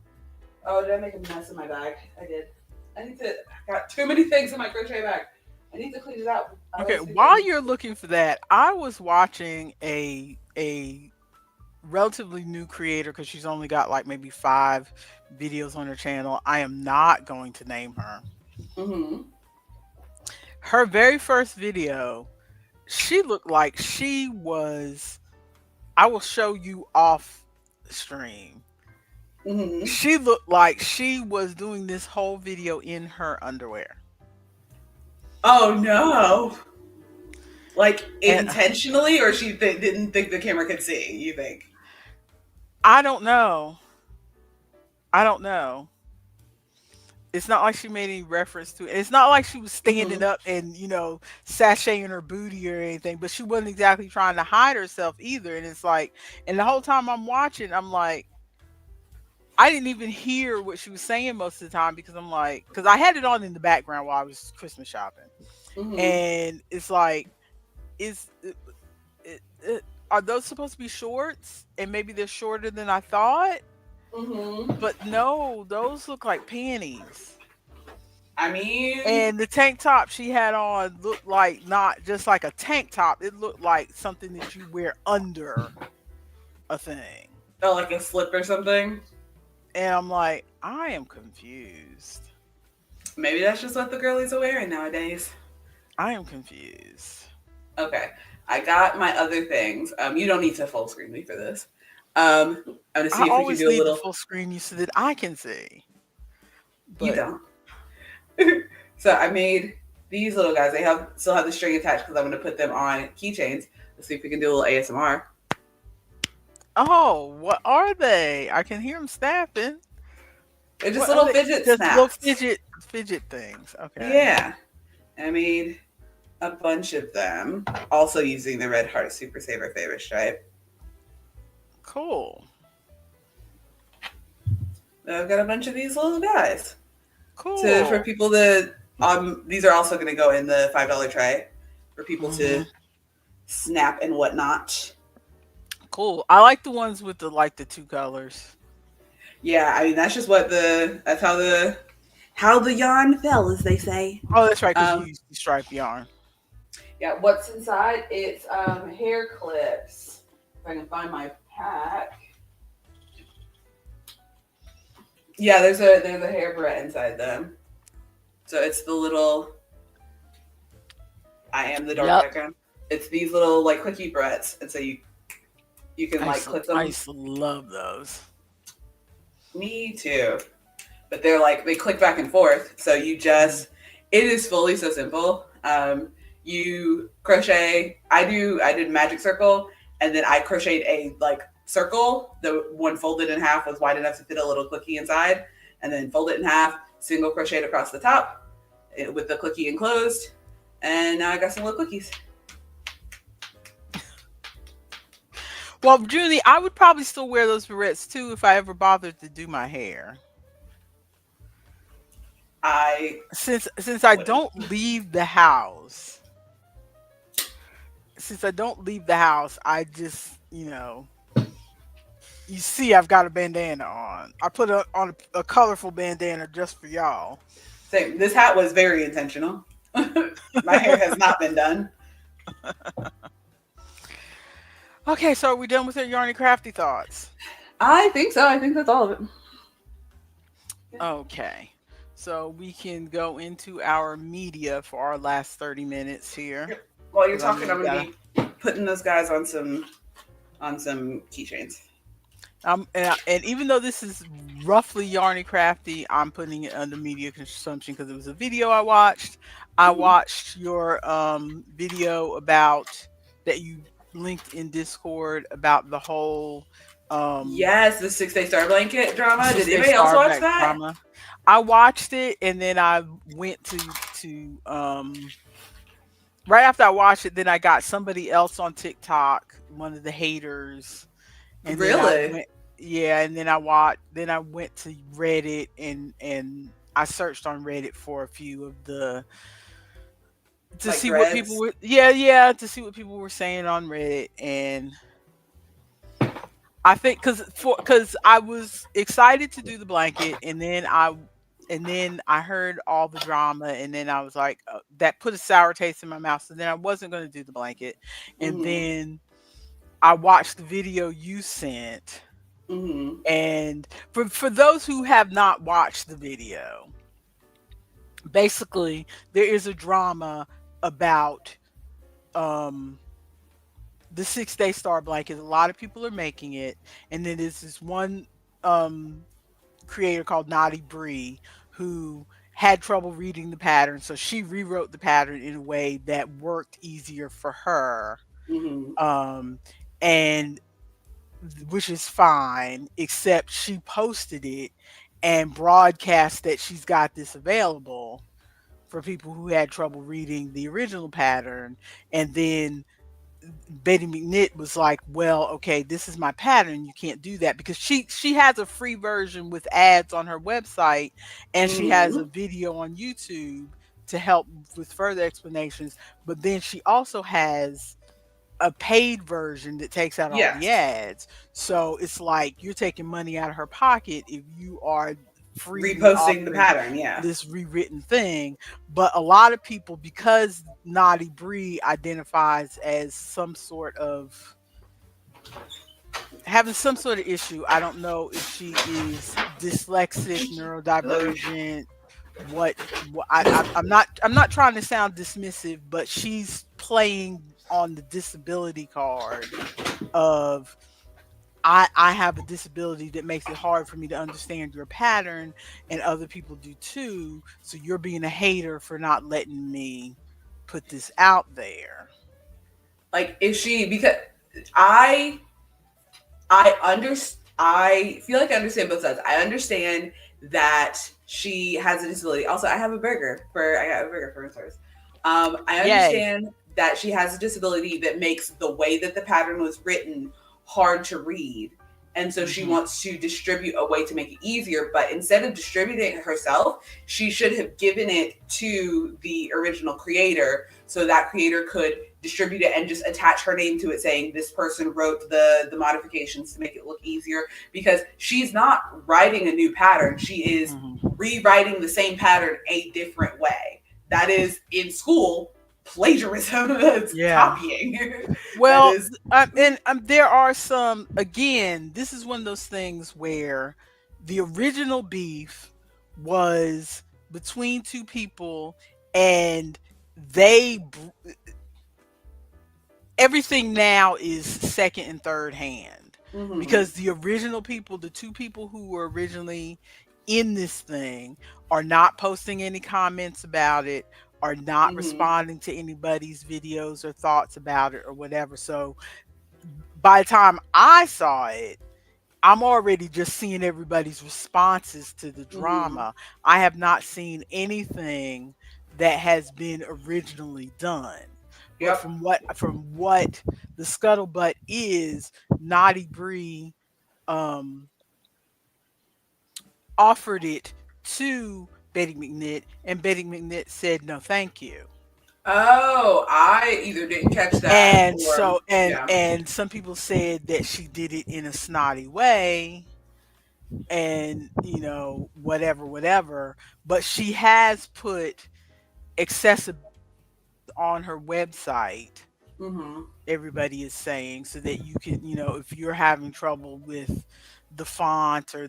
Oh, did I make a mess in my bag? I did. I need to. I got too many things in my crochet bag. I need to clean it out. I Okay, was while thinking. you're looking for that, I was watching a relatively new creator because she's only got like maybe 5 videos on her channel. I am not going to name her. Mm-hmm. Her very first video, she looked like she was, I will show you off stream. Mm-hmm. She looked like she was doing this whole video in her underwear. Oh no! Like And intentionally, or she didn't think the camera could see. You think? I don't know. I don't know. It's not like she made any reference to it. It's not like she was standing Mm-hmm. up and, sashaying her booty or anything, but she wasn't exactly trying to hide herself either. And it's like, and the whole time I'm watching, I'm like, I didn't even hear what she was saying most of the time because I'm like, because I had it on in the background while I was Christmas shopping. Mm-hmm. And it's like, is are those supposed to be shorts? And maybe they're shorter than I thought. Mm-hmm. But no, those look like panties. I mean, And the tank top she had on looked like not just like a tank top. It looked like something that you wear under a thing. oh, like a slip or something. And I'm like, I am confused. Maybe that's just what the girlies are wearing nowadays. I am confused. Okay, I got my other things. You don't need to full screen me for this. I'm gonna I see if we can always do a need the little. full screen you so that I can see. You But don't. So I made these little guys. They have still have the string attached because I'm gonna put them on keychains. Let's see if we can do a little ASMR. oh, what are they? I can hear them snapping. They're just What are little they? fidget Just little snaps. fidget things. Okay. Yeah, I made a bunch of them. Also using the Red Heart Super Saver Favorite stripe. Cool. I've got a bunch of these little guys to for Cool. people to. These are also going to go in the $5 tray for people to Hmm. snap and whatnot. Cool. I like the ones with the 2 colors. Yeah, I mean that's just what the that's how the yarn fell, as they say. Oh, that's right, because you Um, use the striped yarn. yeah, what's inside? It's hair clips. If I can find my pack. Yeah, there's a hair barrette inside them. So it's the little I am the dark Yep. background. It's these little like clicky barrettes, and so you can like clip I them. used to love those. Me too. But they're like they click back and forth. So you Mhm. just it is fully so simple. You crochet. I did magic circle, and then I crocheted a like circle. The one folded in half was wide enough to fit a little clicky inside, and then fold it in half. Single crocheted across the top with the clicky enclosed, and now I got some little cookies. Well, Junie, I would probably still wear those barrettes too if I ever bothered to do my hair. I Since I wouldn't. don't leave the house, I just, you see I've got a bandana on. I put on a colorful bandana just for y'all. Same. This hat was very intentional. My hair has not been done. Okay, so are we done with our yarny crafty thoughts? I think so. I think that's all of it. Okay. So we can go into our media for our last 30 minutes here. Yep. While you're Because I know talking, you I'm gonna gotta. be putting those guys on some keychains. And even though this is roughly yarny crafty, I'm putting it under media consumption because it was a video I watched. I Mm-hmm. watched your video about that you linked in Discord about the whole um Yes, the 6 Day Star Blanket drama. Did 6 day anybody else watch Starbucks that? drama. I watched it and then I went to right after I watched it, then I got somebody else on TikTok, one of the haters, and then I Really? went, yeah, and then I went to Reddit and I searched on Reddit for a few of to like see what people threads. were, yeah, to see what people were saying on Reddit. And I think because I was excited to do the blanket, and then I heard all the drama, and then I was like, that put a sour taste in my mouth. So then I wasn't going to do the blanket, and Mhm. then I watched the video you sent. Mhm. And for those who have not watched the video, basically there is a drama about um the 6 day star blanket. A lot of people are making it, and then there's this one um creator called Naughty Bree who had trouble reading the pattern, so she rewrote the pattern in a way that worked easier for her. Mhm. Um, and which is fine, except she posted it and broadcast that she's got this available for people who had trouble reading the original pattern. And then Betty McNitt was like, "Well, okay, this is my pattern. You can't do that," because she has a free version with ads on her website, and she has a Mhm. video on YouTube to help with further explanations. But then she also has a paid version that takes out all the Yes. ads. So it's like you're taking money out of her pocket if you are freely Reposting the offering pattern. Yeah. this rewritten thing. But a lot of people, because Naughty Bree identifies as some sort of having some sort of issue, I don't know if she is dyslexic, neurodivergent, I'm not trying to sound dismissive, but she's playing on the disability card of I have a disability that makes it hard for me to understand your pattern, and other people do too. So you're being a hater for not letting me put this out there. Like, if she, because I I feel like I understand both sides. I understand that she has a disability. Also, I got a burger for Stars. I Yay. understand that she has a disability that makes the way that the pattern was written hard to read. And so she Hmm. wants to distribute a way to make it easier. But instead of distributing it herself, she should have given it to the original creator so that creator could distribute it and just attach her name to it, saying this person wrote the modifications to make it look easier, because she's not writing a new pattern, she is Hmm. rewriting the same pattern a different way. That is, in school, plagiarism. That's Yeah. copying. That Well, is. and there are some, again, this is one of those things where the original beef was between two people, and they everything now is second and third hand, Mm-hmm. because the original people, the two people who were originally in this thing, are not posting any comments about it, are not Mm-hmm. responding to anybody's videos or thoughts about it or whatever. So by the time I saw it, I'm already just seeing everybody's responses to the Mm-hmm. drama. I have not seen anything that has been originally done. But Yep. from what the scuttlebutt is, Naughty Bree um offered it to Betty McNitt, and Betty McNitt said no thank you. Oh, I either didn't catch that And or, so yeah. and some people said that she did it in a snotty way, and whatever, whatever. But she has put accessibility on her website, Mm-hmm. everybody is saying, so that you can, if you're having trouble with the font or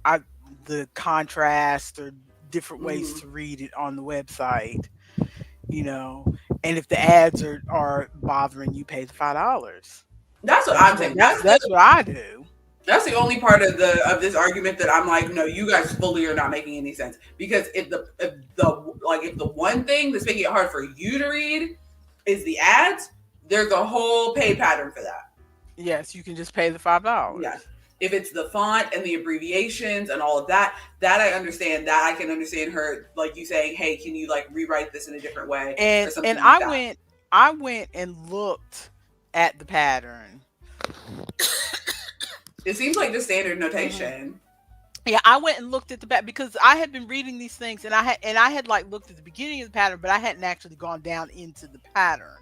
I, the contrast or different ways Mm-hmm. to read it on the website, you know and if the ads are bothering you, pay the $5. That's what that's I'm what saying. that's that's what I do. That's the only part of the of this argument that I'm like, no, you guys fully are not making any sense. Because if the one thing that's making it hard for you to read is the ads, there's a whole pay pattern for that. Yes, you can just pay the $5. Yeah. If it's the font and the abbreviations and all of that, that I understand. That I can understand her, like, you saying, hey, can you like rewrite this in a different way or And something like that. I went and looked at the pattern. It seems like the standard Hmm. notation. Yeah, I went and looked at the back because I had been reading these things, and I had like looked at the beginning of the pattern, but I hadn't actually gone down into the pattern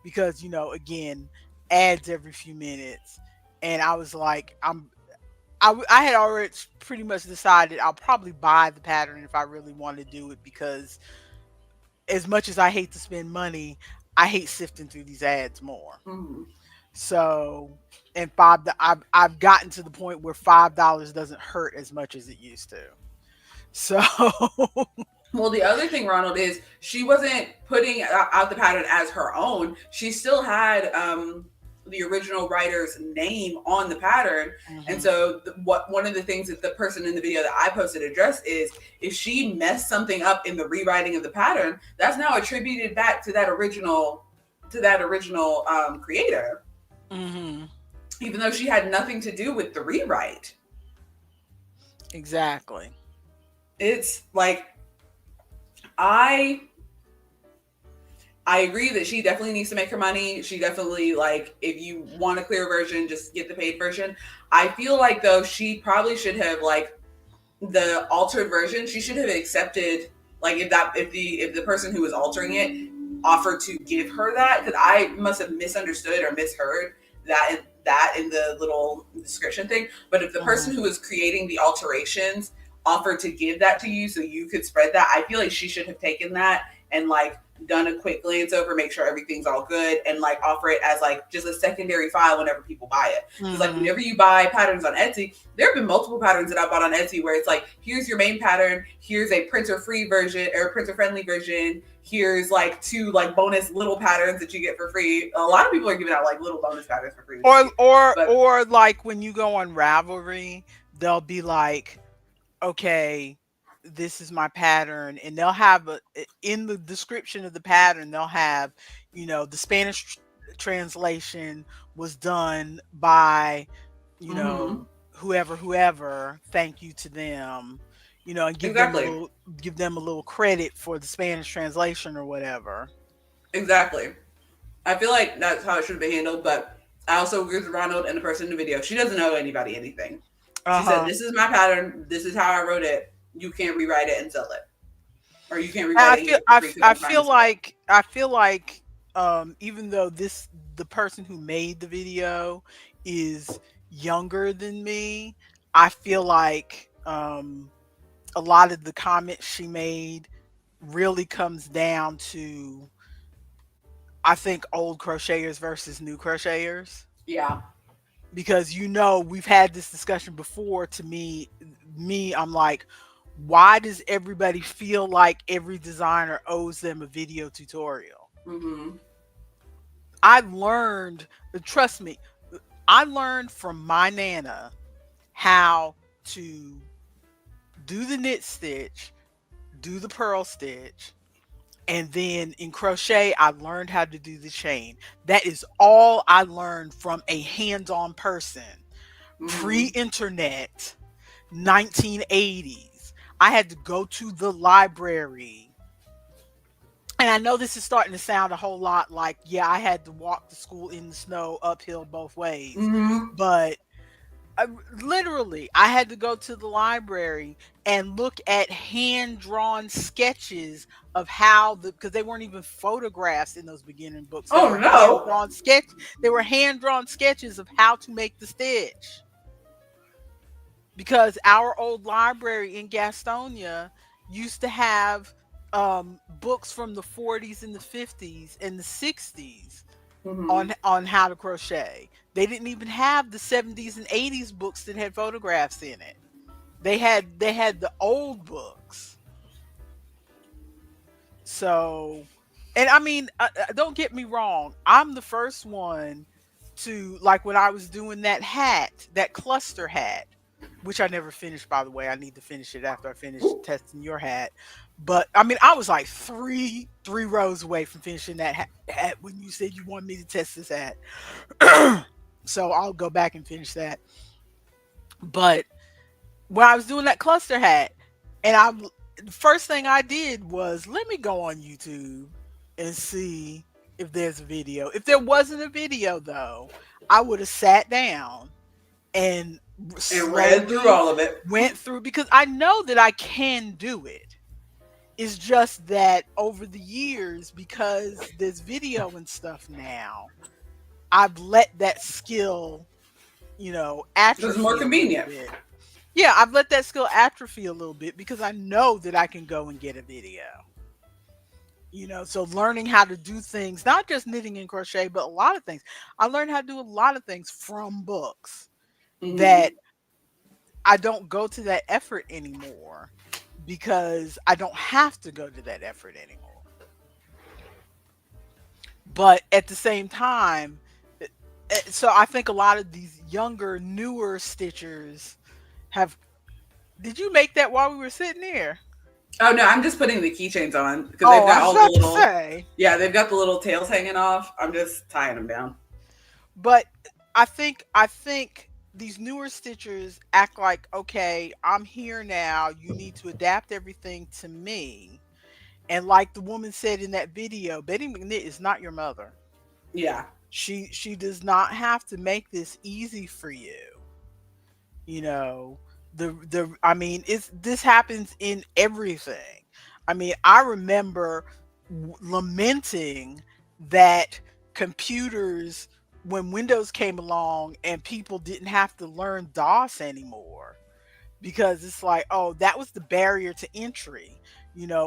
because again, ads every few minutes, and I was like, I had already pretty much decided I'll probably buy the pattern if I really want to do it because as much as I hate to spend money, I hate sifting through these ads more. Mm-hmm. So, and I've gotten to the point where $5 doesn't hurt as much as it used to. So, Well, the other thing, Ronald, is she wasn't putting out the pattern as her own. She still had the original writer's name on the pattern. And mhm, so, what one of the things that the person in the video that I posted addressed is if she messed something up in the rewriting of the pattern, that's now attributed back to that original creator, mhm, even though she had nothing to do with the rewrite. exactly. It's like I I agree that she definitely needs to make her money. She definitely, like, if you want a clear version, just get the paid version. I feel like though she probably should have, like, the altered version. She should have accepted, like, if the person who was altering it offered to give her that, because I must have misunderstood or misheard that in the little description thing. But if the person Mhm, who was creating the alterations offered to give that to you so you could spread that, I feel like she should have taken that and, like, done a quick glance over, make sure everything's all good, and, like, offer it as, like, just a secondary file whenever people buy it. Because, like, mhm. whenever you buy patterns on Etsy, there have been multiple patterns that I bought on Etsy where it's like, here's your main pattern, here's a printer free version or printer friendly version, here's like two like bonus little patterns that you get for free. A lot of people are giving out like little bonus patterns for free, which is Or cute. or But or like when you go on Ravelry, they'll be like, okay, this is my pattern, and they'll have in the description of the pattern, they'll have, the Spanish translation was done by, you mm-hmm. know, whoever, thank you to them, and Exactly. give them a little credit for the Spanish translation or whatever. Exactly. I feel like that's how it should have been handled, but I also agree with Ronald and the person in the video. She doesn't owe anybody anything. She said, Uh-huh. this is my pattern, this is how I wrote it. You can't rewrite it and sell it. Or you can't rewrite I it and feel get it for free because I I'm trying to feel sell it. like I feel like even though the person who made the video is younger than me, I feel like a lot of the comments she made really comes down to, I think, old crocheters versus new crocheters, Yeah. because we've had this discussion before. To me, I'm like, why does everybody feel like every designer owes them a video tutorial? Mm-hmm. I learned, trust me, I learned from my nana how to do the knit stitch, do the purl stitch, and then in crochet, I learned how to do the chain. That is all I learned from a hands on person. Pre Mm-hmm. internet, 1980s. I had to go to the library. And I know this is starting to sound a whole lot like, yeah, I had to walk to school in the snow uphill both ways. Mm-hmm. But I, literally, I had to go to the library and look at hand drawn sketches of how because they weren't even photographs in those beginning books. They Oh were hand no. drawn They were hand drawn sketches of how to make the stitch, because our old library in Gastonia used to have books from the 40s and the 50s and the 60s Mm-hmm. on how to crochet. They didn't even have the 70s and 80s books that had photographs in it. They had the old books. So, and I mean, don't get me wrong. I'm the first one to, like, when I was doing that hat, that cluster hat, which I never finished, by the way. I need to finish it after I finish testing your hat. But I mean, I was like three rows away from finishing that hat when you said you wanted me to test this hat. So I'll go back and finish that. But when I was doing that cluster hat, and the first thing I did was, let me go on YouTube and see if there's a video. If there wasn't a video though, I would have sat down and And read through slowly all of it. went through because I know that I can do it. It's just that over the years, because there's video and stuff now, I've let that skill, Because it's more atrophy a little convenient. bit. Yeah, I've let that skill atrophy a little bit because I know that I can go and get a video. So learning how to do things, not just knitting and crochet, but a lot of things. I learned how to do a lot of things from books that Hmm. I don't go to that effort anymore because I don't have to go to that effort anymore. But at the same time, so I think a lot of these younger, newer stitchers have. Did you make that while we were sitting there? Oh no, I'm just putting the keychains on because they've Oh, I got was all the about to little, say. yeah, they've got the little tails hanging off. I'm just tying them down. But I think these newer stitchers act like, okay, I'm here now. You need to adapt everything to me. And like the woman said in that video, Betty McNitt is not your mother. Yeah. She does not have to make this easy for you. You know, the I mean, it's this happens in everything. I mean, I remember lamenting that computers when Windows came along and people didn't have to learn DOS anymore because it's like, oh, that was the barrier to entry.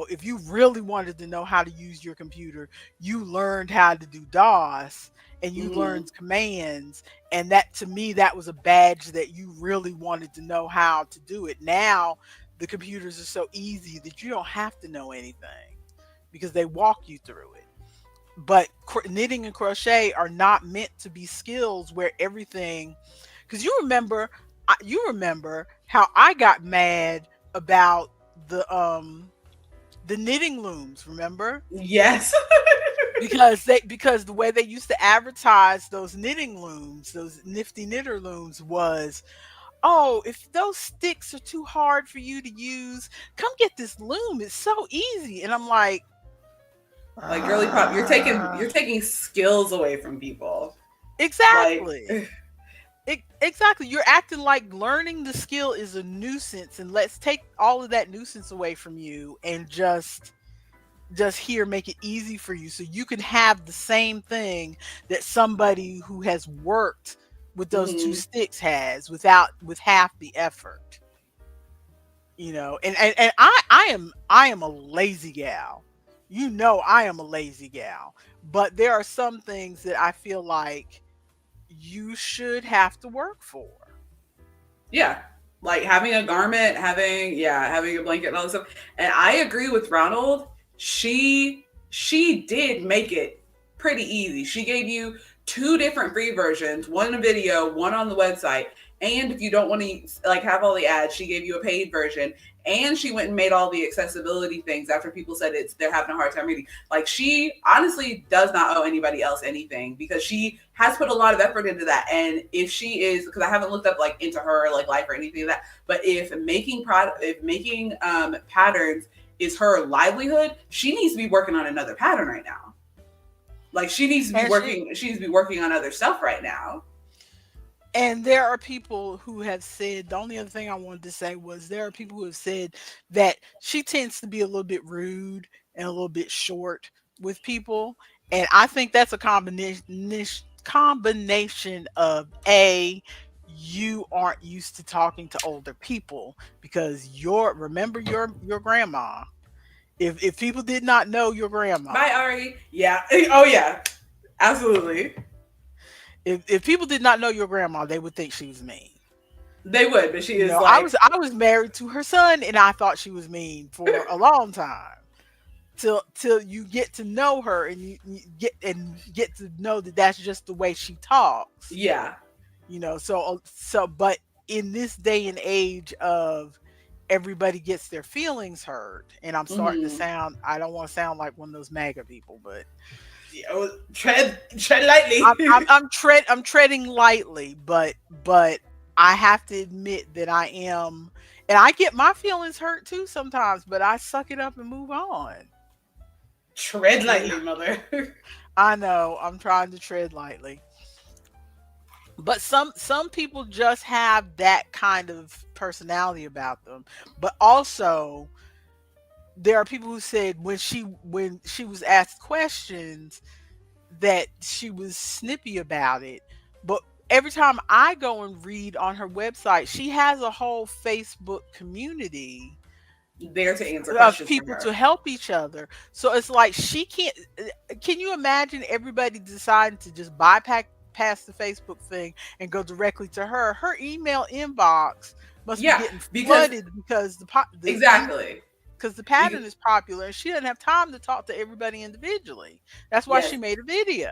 If you really wanted to know how to use your computer, you learned how to do DOS and you Hmm. learned commands. And that to me, that was a badge that you really wanted to know how to do it. Now, the computers are so easy that you don't have to know anything because they walk you through it. But knitting and crochet are not meant to be skills where everything, because you remember how I got mad about the knitting looms, remember? Yes. Because the way they used to advertise those knitting looms, those nifty knitter looms was, "Oh, if those sticks are too hard for you to use, come get this loom. It's so easy." And I'm like, Like girly pop, you're "Ah." taking skills away from people. Like Exactly. Exactly. You're acting like learning the skill is a nuisance, and let's take all of that nuisance away from you and just here make it easy for you so you can have the same thing that somebody who has worked with those two mhm. sticks has with half the effort. And I am a lazy gal. I am a lazy gal. But there are some things that I feel like you should have to work for. Yeah. Like having a garment, having a blanket and all this stuff. And I agree with Ronald. She did make it pretty easy. She gave you two different free versions, one in a video, one on the website. And if you don't want to like have all the ads, she gave you a paid version. And she went and made all the accessibility things after people said they're having a hard time reading. Like she honestly does not owe anybody else anything because she has put a lot of effort into that. And if she is, because I haven't looked up like into her like life or anything like that, but if making patterns is her livelihood, she needs to be working on another pattern right now. Like she needs to be And she working. She needs to be working on other stuff right now. And there are people who have said, the only other thing I wanted to say was there are people who have said that she tends to be a little bit rude and a little bit short with people. And I think that's a combination of you aren't used to talking to older people because remember your grandma. If people did not know your Bye, grandma, Ari. Yeah. Oh yeah. Absolutely. if people did not know your grandma, they would think she was mean. They would, but she You is know, I was like, I was married to her son, and I thought she was mean for a long time. Till you get to know her, and you get to know that that's just the way she talks. yeah. But in this day and age of everybody gets their feelings hurt, and I'm starting to Mm-hmm. sound, I don't want to sound like one of those MAGA people, but Yeah, tread lightly. I'm treading lightly, but I have to admit that I am, and I get my feelings hurt too sometimes, but I suck it up and move on. Tread You know, lightly, mother. I know I'm trying to tread lightly. But some people just have that kind of personality about them. But also there are people who said when she was asked questions that she was snippy about it. But every time I go and read on her website, she has a whole Facebook community There to answer of questions from people her. to help each other. So it's like she can't. Can you imagine everybody deciding to just bypass past the Facebook thing and go directly to her? Her email inbox must be Yeah, getting because flooded because the email exactly. because the Because pattern is popular and she doesn't have time to talk to everybody individually. That's why yes, she made a video.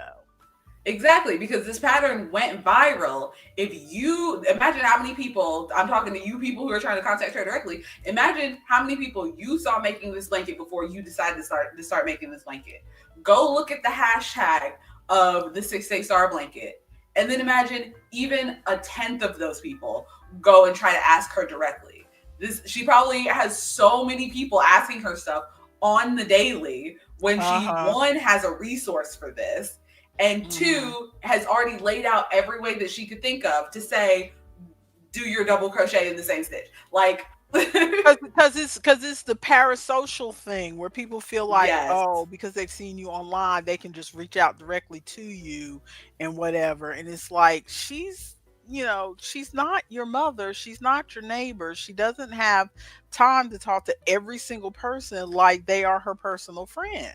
exactly, because this pattern went viral. If you imagine how many people, I'm talking to you people who are trying to contact her directly, imagine how many people you saw making this blanket before you decided to start making this blanket. Go look at the hashtag of the 6 day star blanket. And then imagine even a tenth of those people go and try to ask her directly. This she probably has so many people asking her stuff on the daily when she Uh-huh. one has a resource for this and Mhm. two has already laid out every way that she could think of to say do your double crochet in the same stitch like Because it's the parasocial thing where people feel like, yes, oh, because they've seen you online, they can just reach out directly to you and whatever. And it's like she's not your mother, she's not your neighbor. She doesn't have time to talk to every single person like they are her personal friend,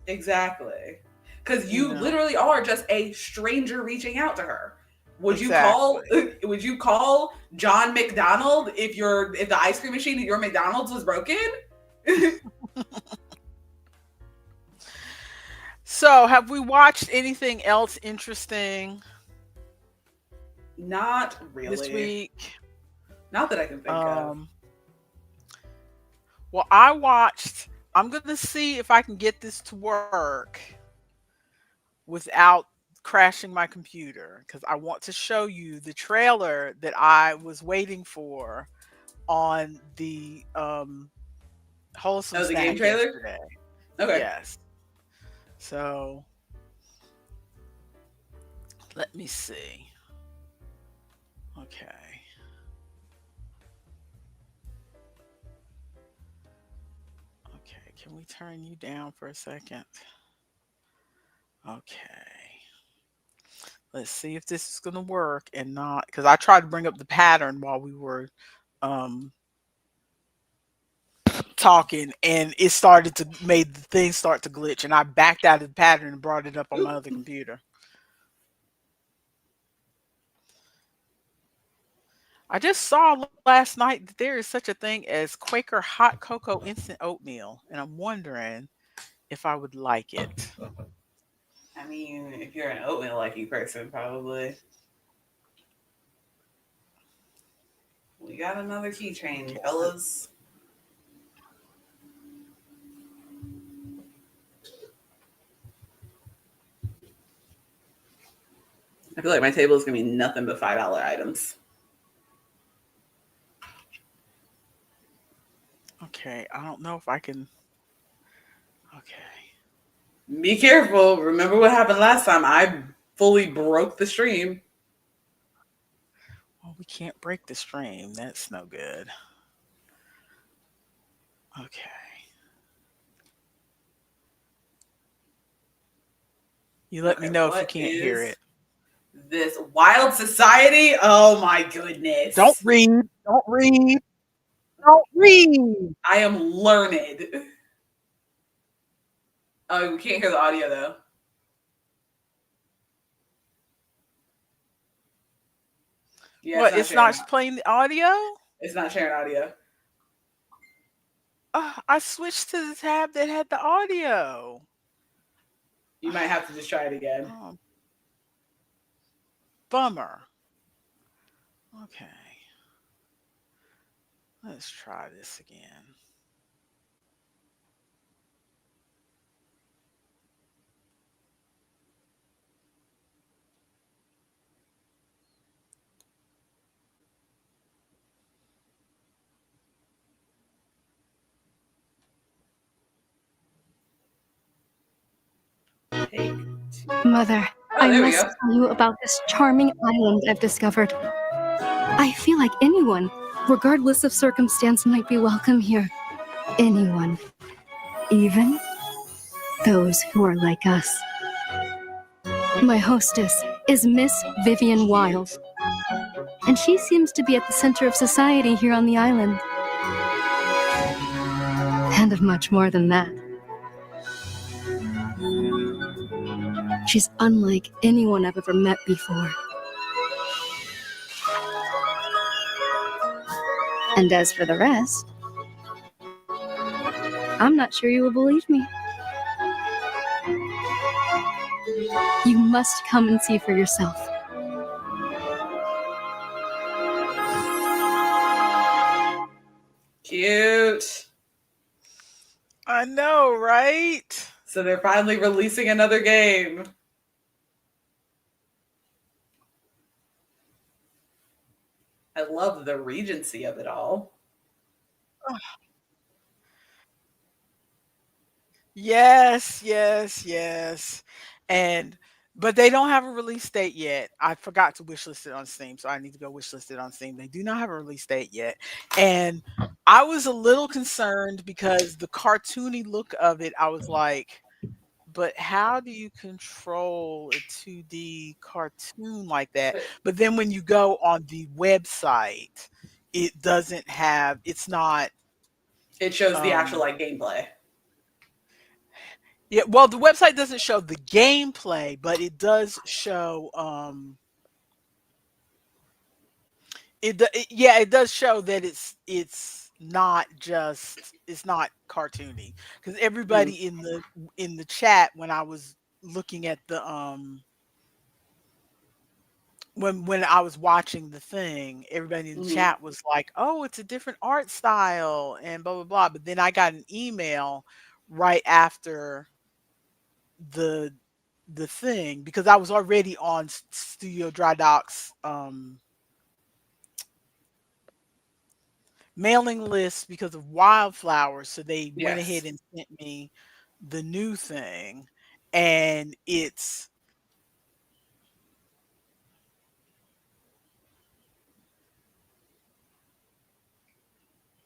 exactly, because you you know. literally are just a stranger reaching out to her. would you call Exactly. would you call John McDonald if the ice cream machine at your McDonald's was broken? So, have we watched anything else interesting Not this really, week? not that I can think of. Um Well, I'm going to see if I can get this to work without crashing my computer because I want to show you the trailer that I was waiting for on the wholesome Oh, the game snack trailer. yesterday. Okay. Yes. So, let me see. Okay. Okay, can we turn you down for a second? Okay. Let's see if this is going to work and not because I tried to bring up the pattern while we were um talking and it started to made the thing start to glitch and I backed out of the pattern and brought it up on my other Ooh. computer. I just saw last night that there is such a thing as Quaker hot cocoa instant oatmeal and I'm wondering if I would like it. I mean, if you're an oatmeal liking person, probably. We got another keychain, Okay. fellas. I feel like my table is gonna be nothing but $5 items. Okay, I don't know if I can. Okay. Be careful. Remember what happened last time? I fully broke the stream. Well, we can't break the stream. That's no good. Okay. You let Okay, me know if you what can't hear is it. this wild society? Oh my Don't goodness. read. Don't read. Don't read. I am learned. Oh, we can't hear the audio though. Yeah, it's What? not It's sharing. not playing the audio? It's not sharing audio. I switched to the tab that had the audio. You might have to just try it again. Oh, bummer. Okay, let's try this again. Take two. Mother, Oh, I there we must go. tell you about this charming island I've discovered. I feel like anyone, regardless of circumstance, might be welcome here. Anyone. Even those who are like us. My hostess is Miss Vivian Wilde, Cute. and she seems to be at the center of society here on the island. And of much more than that. She's unlike anyone I've ever met before. And as for the rest, I'm not sure you will believe me. You must come and see for yourself. Cute. I know, right? So they're finally releasing another game. I love the regency of it all. Yes, yes, yes. And but they don't have a release date yet. I forgot to wishlist it on Steam, so I need to go wishlist it on Steam. They do not have a release date yet. And I was a little concerned because the cartoony look of it, I was like, but how do you control a 2D cartoon like that? But But then when you go on the website, it doesn't have, it's not, it shows the actual um, like gameplay. yeah, well, the website doesn't show the gameplay, but it does show, yeah, it does show that it's not just, it's not cartoony because Mm. everybody in the chat when I was looking at the when I was watching the thing, everybody in the Hmm. chat was like, "Oh, it's a different art style," and blah blah blah. But then I got an email right after the the thing because I was already on Studio Dry Doc's mailing list because of wildflowers. So they went ahead Yes. and sent me the new thing, and it's,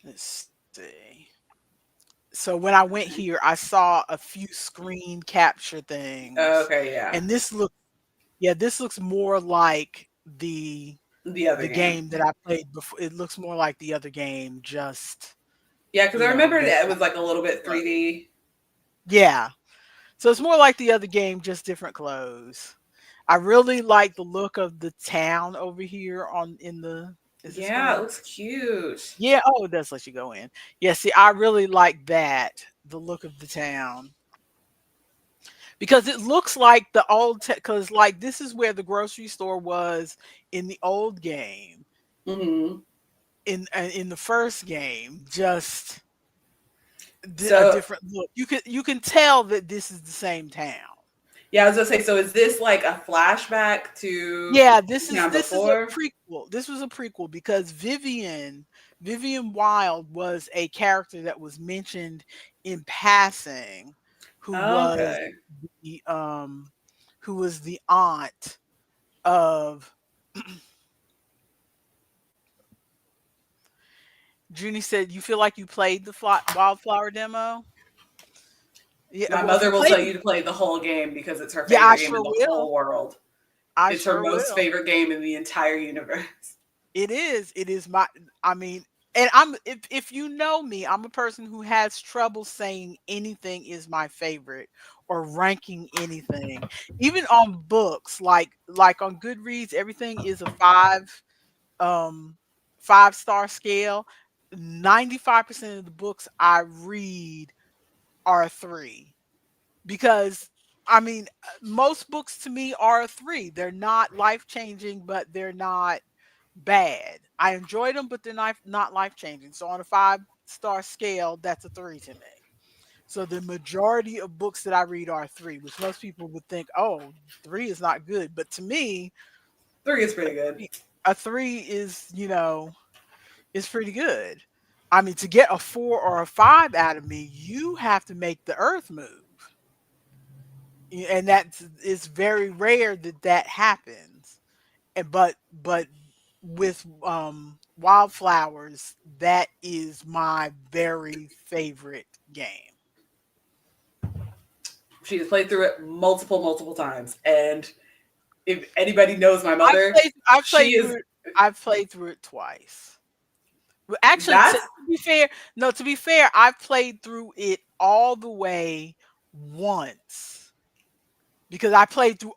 let's see. So when I went here, I saw a few screen capture things, Okay, yeah. and this look, yeah, this looks more like The other the game. game that I played before. It looks more like the other game, just Yeah, because I remember that it was like a little bit 3D. yeah. So it's more like the other game, just different clothes. I really like the look of the town over here on in the. Is this Yeah, it gonna? looks cute. Yeah. Oh, it does let you go in. Yeah. See, I really like that, the look of the town. Because it looks like the old because like this is where the grocery store was in the old game, Hmm. in the first game, just a So different look. You can tell that this is the same town. yeah, I was gonna say. So is this like a flashback to Yeah, the town this is a before? prequel. This was a prequel because Vivian Wild was a character that was mentioned in passing, who was Okay. the who was the aunt of. Junie said, "You feel like you played the Wildflower demo?" Yeah, My well, if mother you will played tell it, you to play the whole game because it's her yeah, I favorite game in sure the will. whole world. I It's her sure most will. favorite game in the entire universe. It is. It is my. I mean, and I'm if you know me, I'm a person who has trouble saying anything is my favorite or ranking anything, even on books. Like on Goodreads, everything is a um 5-star scale. 95% of the books I read are 3 because I mean most books to me are a 3. They're not life changing, but they're not bad. I enjoyed them, but they're not life changing. So on a 5-star scale, that's a 3 to me. So the majority of books that I read are 3, which most people would think, oh, 3 is not good. But to me, 3 is a pretty good. 3, a 3 is, is pretty good. I mean, to get a 4 or a 5 out of me, you have to make the earth move. And that's it's very rare that that happens. And but with Wildflowers, that is my very favorite game. She has played through it multiple times, and if anybody knows my mother, I've she played is through it. I've played through it twice. Well, actually, that's to be fair, no, to be fair, I've played through it all the way once because I played through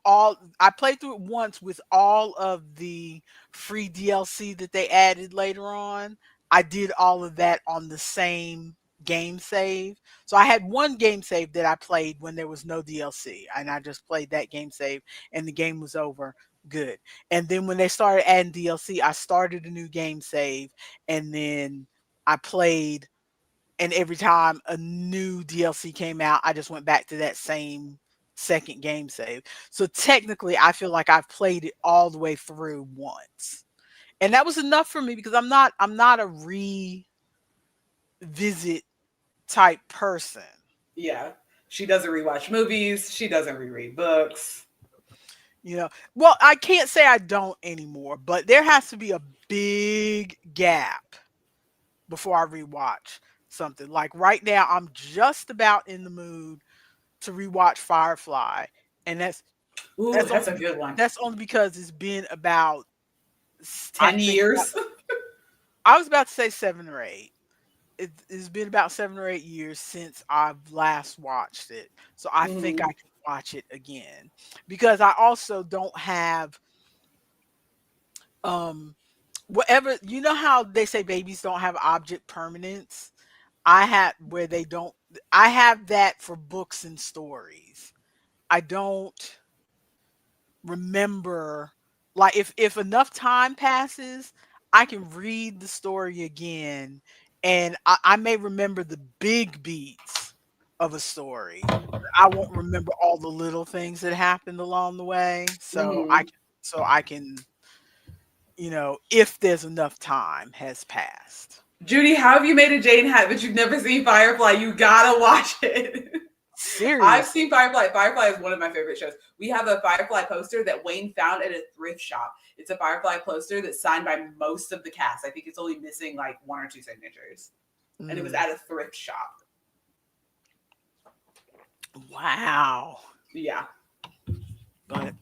it once with all of the free DLC that they added later on. I did all of that on the same game save. So I had one game save that I played when there was no DLC and I just played that game save and the game was over. Good. And then when they started adding DLC, I started a new game save and then I played, and every time a new DLC came out, I just went back to that same second game save. So technically, I feel like I've played it all the way through once. And that was enough for me because I'm not a revisit type person. yeah. She doesn't rewatch movies. She doesn't reread books. You know, well, I can't say I don't anymore, but there has to be a big gap before I rewatch something. Like right now, I'm just about in the mood to rewatch Firefly, and Ooh, that's that's only a good one. that's only because it's been about I 10 think about, years. I was about to say 7 or 8. It's been about 7 or 8 years since I've last watched it, so I think I Hmm. can watch it again because I also don't have um whatever, you know how they say babies don't have object permanence. I had where they don't. I have that for books and stories. I don't remember, like if enough time passes, I can read the story again and I may remember the big beats of a story. I won't remember all the little things that happened along the way. Hmm. So I can, if there's enough time has passed. Judy, how have you made a Jane hat but you've never seen Firefly? You gotta watch it. I've seen Seriously. Firefly. Firefly is one of my favorite shows. We have a Firefly poster that Wayne found at a thrift shop. It's a Firefly poster that's signed by most of the cast. I think it's only missing like one or two signatures. And it was Mm, at a thrift shop. wow. Yeah. But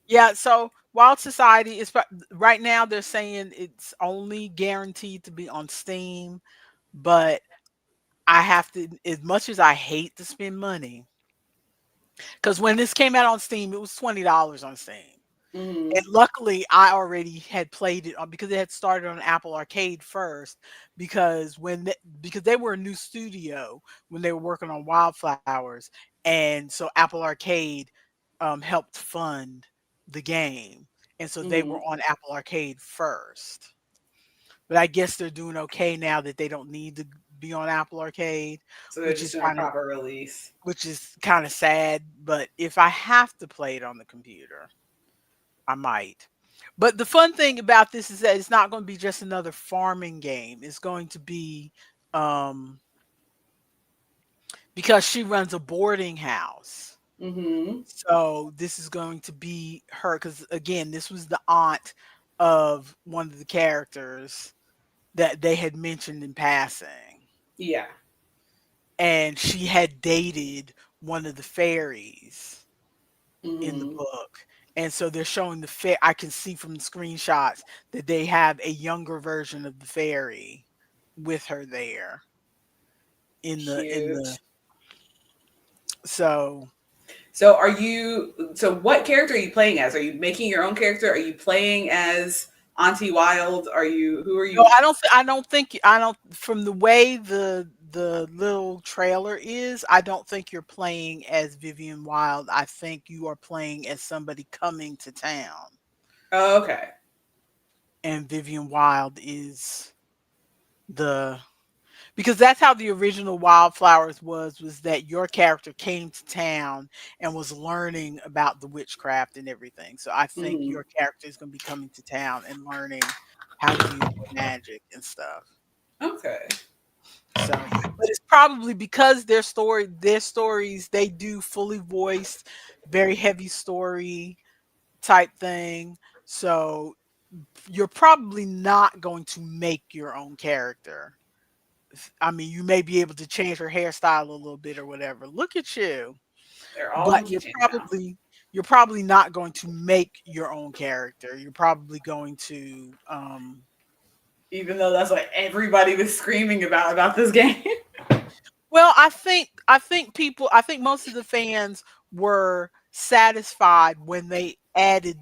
yeah, so Wild Society is right now they're saying it's only guaranteed to be on Steam, but I have to, as much as I hate to spend money, because when this came out on Steam, it was $20 on Steam. Hmm. And luckily, I already had played it on because it had started on Apple Arcade first. Because because they were a new studio when they were working on Wildflowers, and so Apple Arcade helped fund the game, and so they were Hmm. on Apple Arcade first. But I guess they're doing okay now that they don't need to be on Apple Arcade, So they're which just is doing a kind of proper release. which is kind of sad. But if I have to play it on the computer, I might. But the fun thing about this is that it's not going to be just another farming game. It's going to be um, because she runs a boarding house. Hmm. So this is going to be her because again, this was the aunt of one of the characters that they had mentioned in passing, Yeah. and she had dated one of the fairies in the Hmm. book. And so they're showing the fair. I can see from the screenshots that they have a younger version of the fairy with her there in the Cute. so So are you so what character are you playing as? Are you making your own character? Are you playing as Auntie Wild? Are you who are no, you? I don't from the way the little trailer is, I don't think you're playing as Vivian Wild. I think you are playing as somebody coming to town, Oh, okay. and Vivian Wild is the because that's how the original Wildflowers was that your character came to town and was learning about the witchcraft and everything. So I think Hmm. your character is going to be coming to town and learning how to use the magic and stuff. Okay. So, but it's probably because their stories they do fully voiced very heavy story type thing. So you're probably not going to make your own character. I mean, you may be able to change her hairstyle a little bit or whatever. Look at you. They're all on But you're keychains now. probably not going to make your own character. You're probably going to Even though that's what everybody was screaming about this game. well, I think most of the fans were satisfied when they added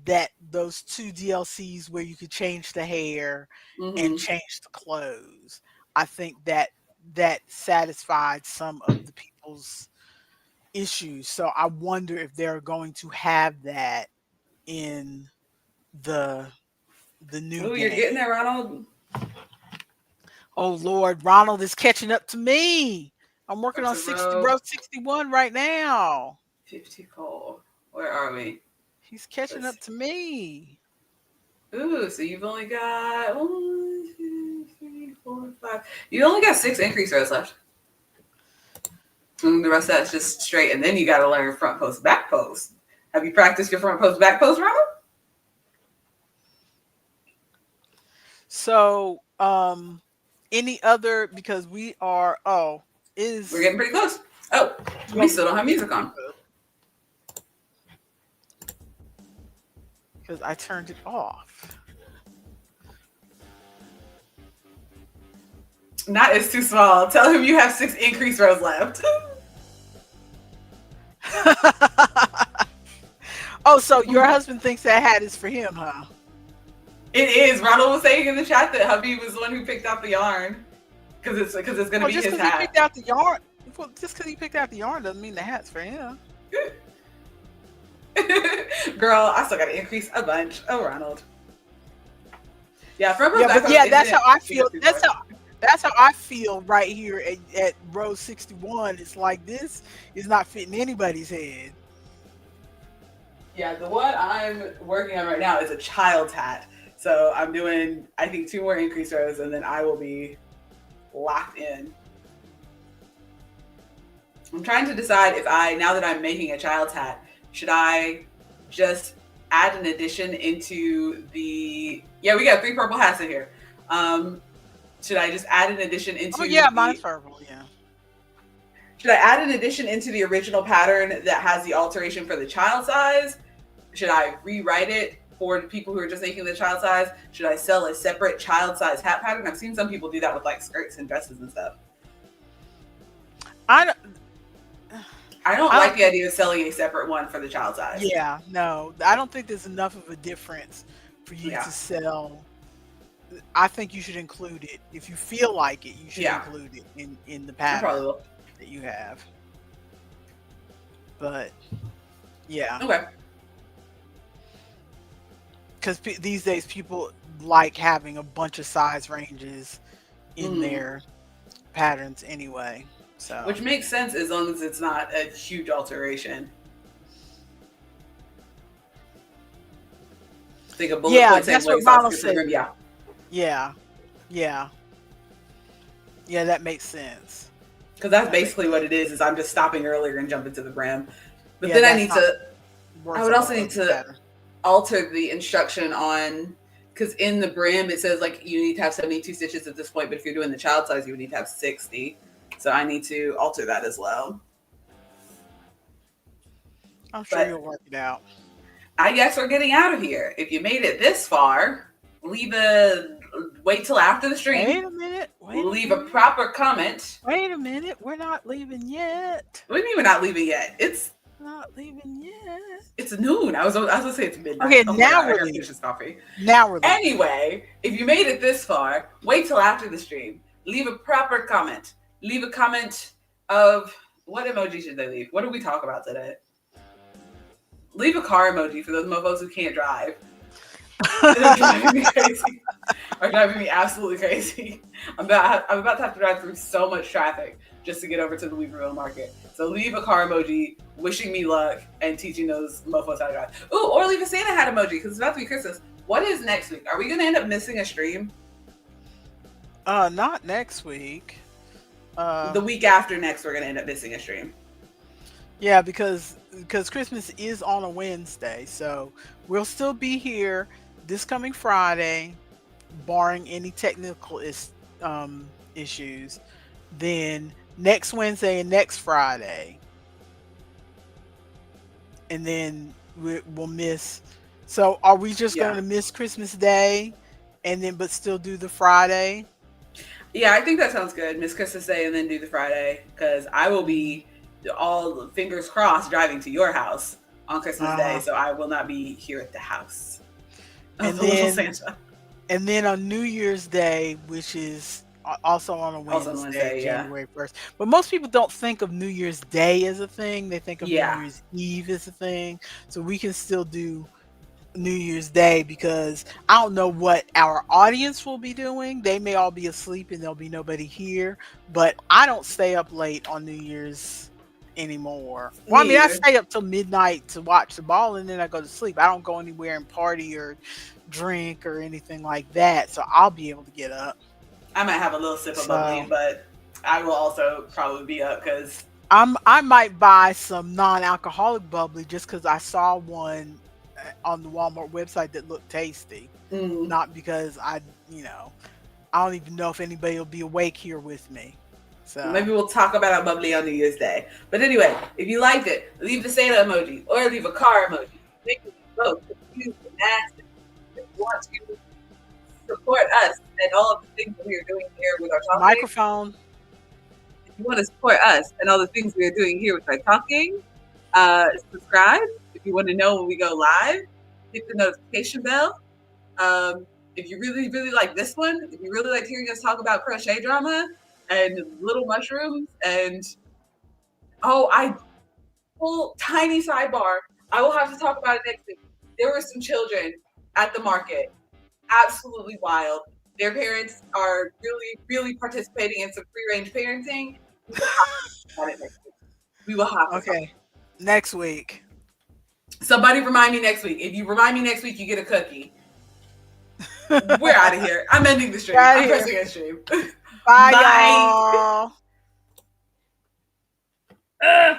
those two DLCs where you could change the hair and Hmm. change the clothes. I think that satisfied some of the people's issues. So I wonder if they're going to have that in the new Oh, you're getting game. there, Ronald. Oh Lord, Ronald is catching up to me. I'm working What's on the 60 row? row 61 right now. 54. Where are we? He's catching Let's up see. to me. Ooh, so you've only got 1, 2, 3, 4, 5. You only got 6 increase rows left. And the rest of that's just straight. And then you got to learn front post, back post. Have you practiced your front post, back post, Ronald? So, any other because we are We're is getting pretty close. Oh, we well, still don't have music on. because I turned it off. Not is too small. Tell him you have 6 increase rows left. Oh, so your husband thinks that hat is for him, huh? It is. Ronald was saying in the chat that hubby was the one who picked out the yarn because it's gonna Well, be just his because he hat. picked out the yarn, well, just because he picked out the yarn doesn't mean the hat's for him. Girl, I still got to increase a bunch. Oh, Ronald. Yeah, front post, Yeah, back but post yeah, that's isn't how I because feel. people are. That's how I feel right here at row 61. It's like this is not fitting anybody's head. Yeah, the one I'm working on right now is a child's hat. So I'm doing, I think, 2 more increase rows, and then I will be locked in. I'm trying to decide if now that I'm making a child's hat, should I just add an addition into the, yeah, we got 3 purple hats in here. Should I just add an addition Oh into yeah, mine's the, purple. Yeah. should I add an addition into the original pattern that has the alteration for the child size? Should I rewrite it for the people who are just making the child size? Should I sell a separate child size hat pattern? I've seen some people do that with like skirts and dresses and stuff. I don't, I don't I like don't the idea of selling a separate one for the child size. yeah, no. I don't think there's enough of a difference for you Yeah. to sell. I think you should include it. If you feel like it, you should Yeah. include it in the I probably pattern will. that you have. But yeah, Okay. because these days people like having a bunch of size ranges in Mm. their patterns anyway. So Which makes sense as long as it's not a huge alteration. Think a bullet yeah, point saying that's what leg size Ronald gets rid said. of. Yeah. Yeah, yeah, yeah. That makes sense. Because that's That makes basically what it is I'm just stopping earlier and jumping to the brim. But yeah. then I That's need not to, worth I would all also need of the to pattern. alter the instruction on, because in the brim it says like you need to have 72 stitches at this point, but if you're doing the child size you would need to have 60. So I need to alter that as well. I'm sure But you'll work it out. I guess we're getting out of here. If you made it this far, wait till after the Wait stream, a minute. leave a proper comment. Wait a minute. We're not leaving yet. What do you mean we're not leaving yet? Not leaving yet. It's noon. I was gonna say it's midnight. Okay, Oh my now god, I we're gotta leaving. finish this coffee. Now we're leaving. Anyway, if you made it this far, wait till after the stream. Leave a proper comment. Leave a comment of what emoji should they leave? What did we talk about today? Leave a car emoji for those mofos who can't drive. They're driving me crazy. Are driving me absolutely crazy. I'm about to have to drive through so much traffic just to get over to the Weaverville market. So leave a car emoji, wishing me luck, and teaching those mofos how to drive. Ooh, or leave a Santa hat emoji because it's about to be Christmas. What is next week? Are we gonna end up missing a stream? Not next week. The week after next, we're gonna end up missing a stream. Yeah, because Christmas is on a Wednesday, so we'll still be here this coming Friday, barring any technical issues. Then next Wednesday and next Friday, and then we'll miss. So are we just going Yeah. to miss Christmas Day, and then but still do the Friday? Yeah, I think that sounds good. Miss Christmas Day and then do the Friday because I will Mhm. be all fingers crossed driving to your house on Christmas Day, Uh-huh. so I will not be here at the house of And the little then Santa. and then on New Year's Day, which is also on a Also on Wednesday, Wednesday, yeah. January 1st. But most people don't think of New Year's Day as a thing. They think of New Yeah. Year's Eve as a thing. So we can still do New Year's Day because I don't know what our audience will be doing. They may all be asleep and there'll be nobody here. But I don't stay up late on New Year's anymore. Well, I Me mean, I either. stay up till midnight to watch the ball and then I go to sleep. I don't go anywhere and party or drink or anything like that. So I'll be able to get up. I might have a little sip of bubbly, So but I will also probably be up because I might buy some non-alcoholic bubbly just because I saw one on the Walmart website that looked tasty. mm, Not because I don't even know if anybody will be awake here with me. So maybe we'll talk about our bubbly on New Year's Day. But anyway, if you liked it, leave the Santa emoji or leave a car emoji. Make it both. Use the mask if you want to support us and all of the things that we are doing here with our talking. microphone. If you want to support us and all the things we are doing here with our talking, subscribe. If you want to know when we go live, hit the notification bell. Um, if you really, really like this one, if you really like hearing us talk about crochet drama and little mushrooms and I full tiny sidebar, I will have to talk about it next week. There were some children at the market, absolutely wild. Their parents are really, really participating in some free range parenting. We will have to talk about it next week. We will have to talk. Okay. Next week. Somebody remind me next week. If you remind me next week, you get a cookie. We're out of here. I'm ending the stream. Right I'm here. pressing end stream. Bye, Bye. y'all.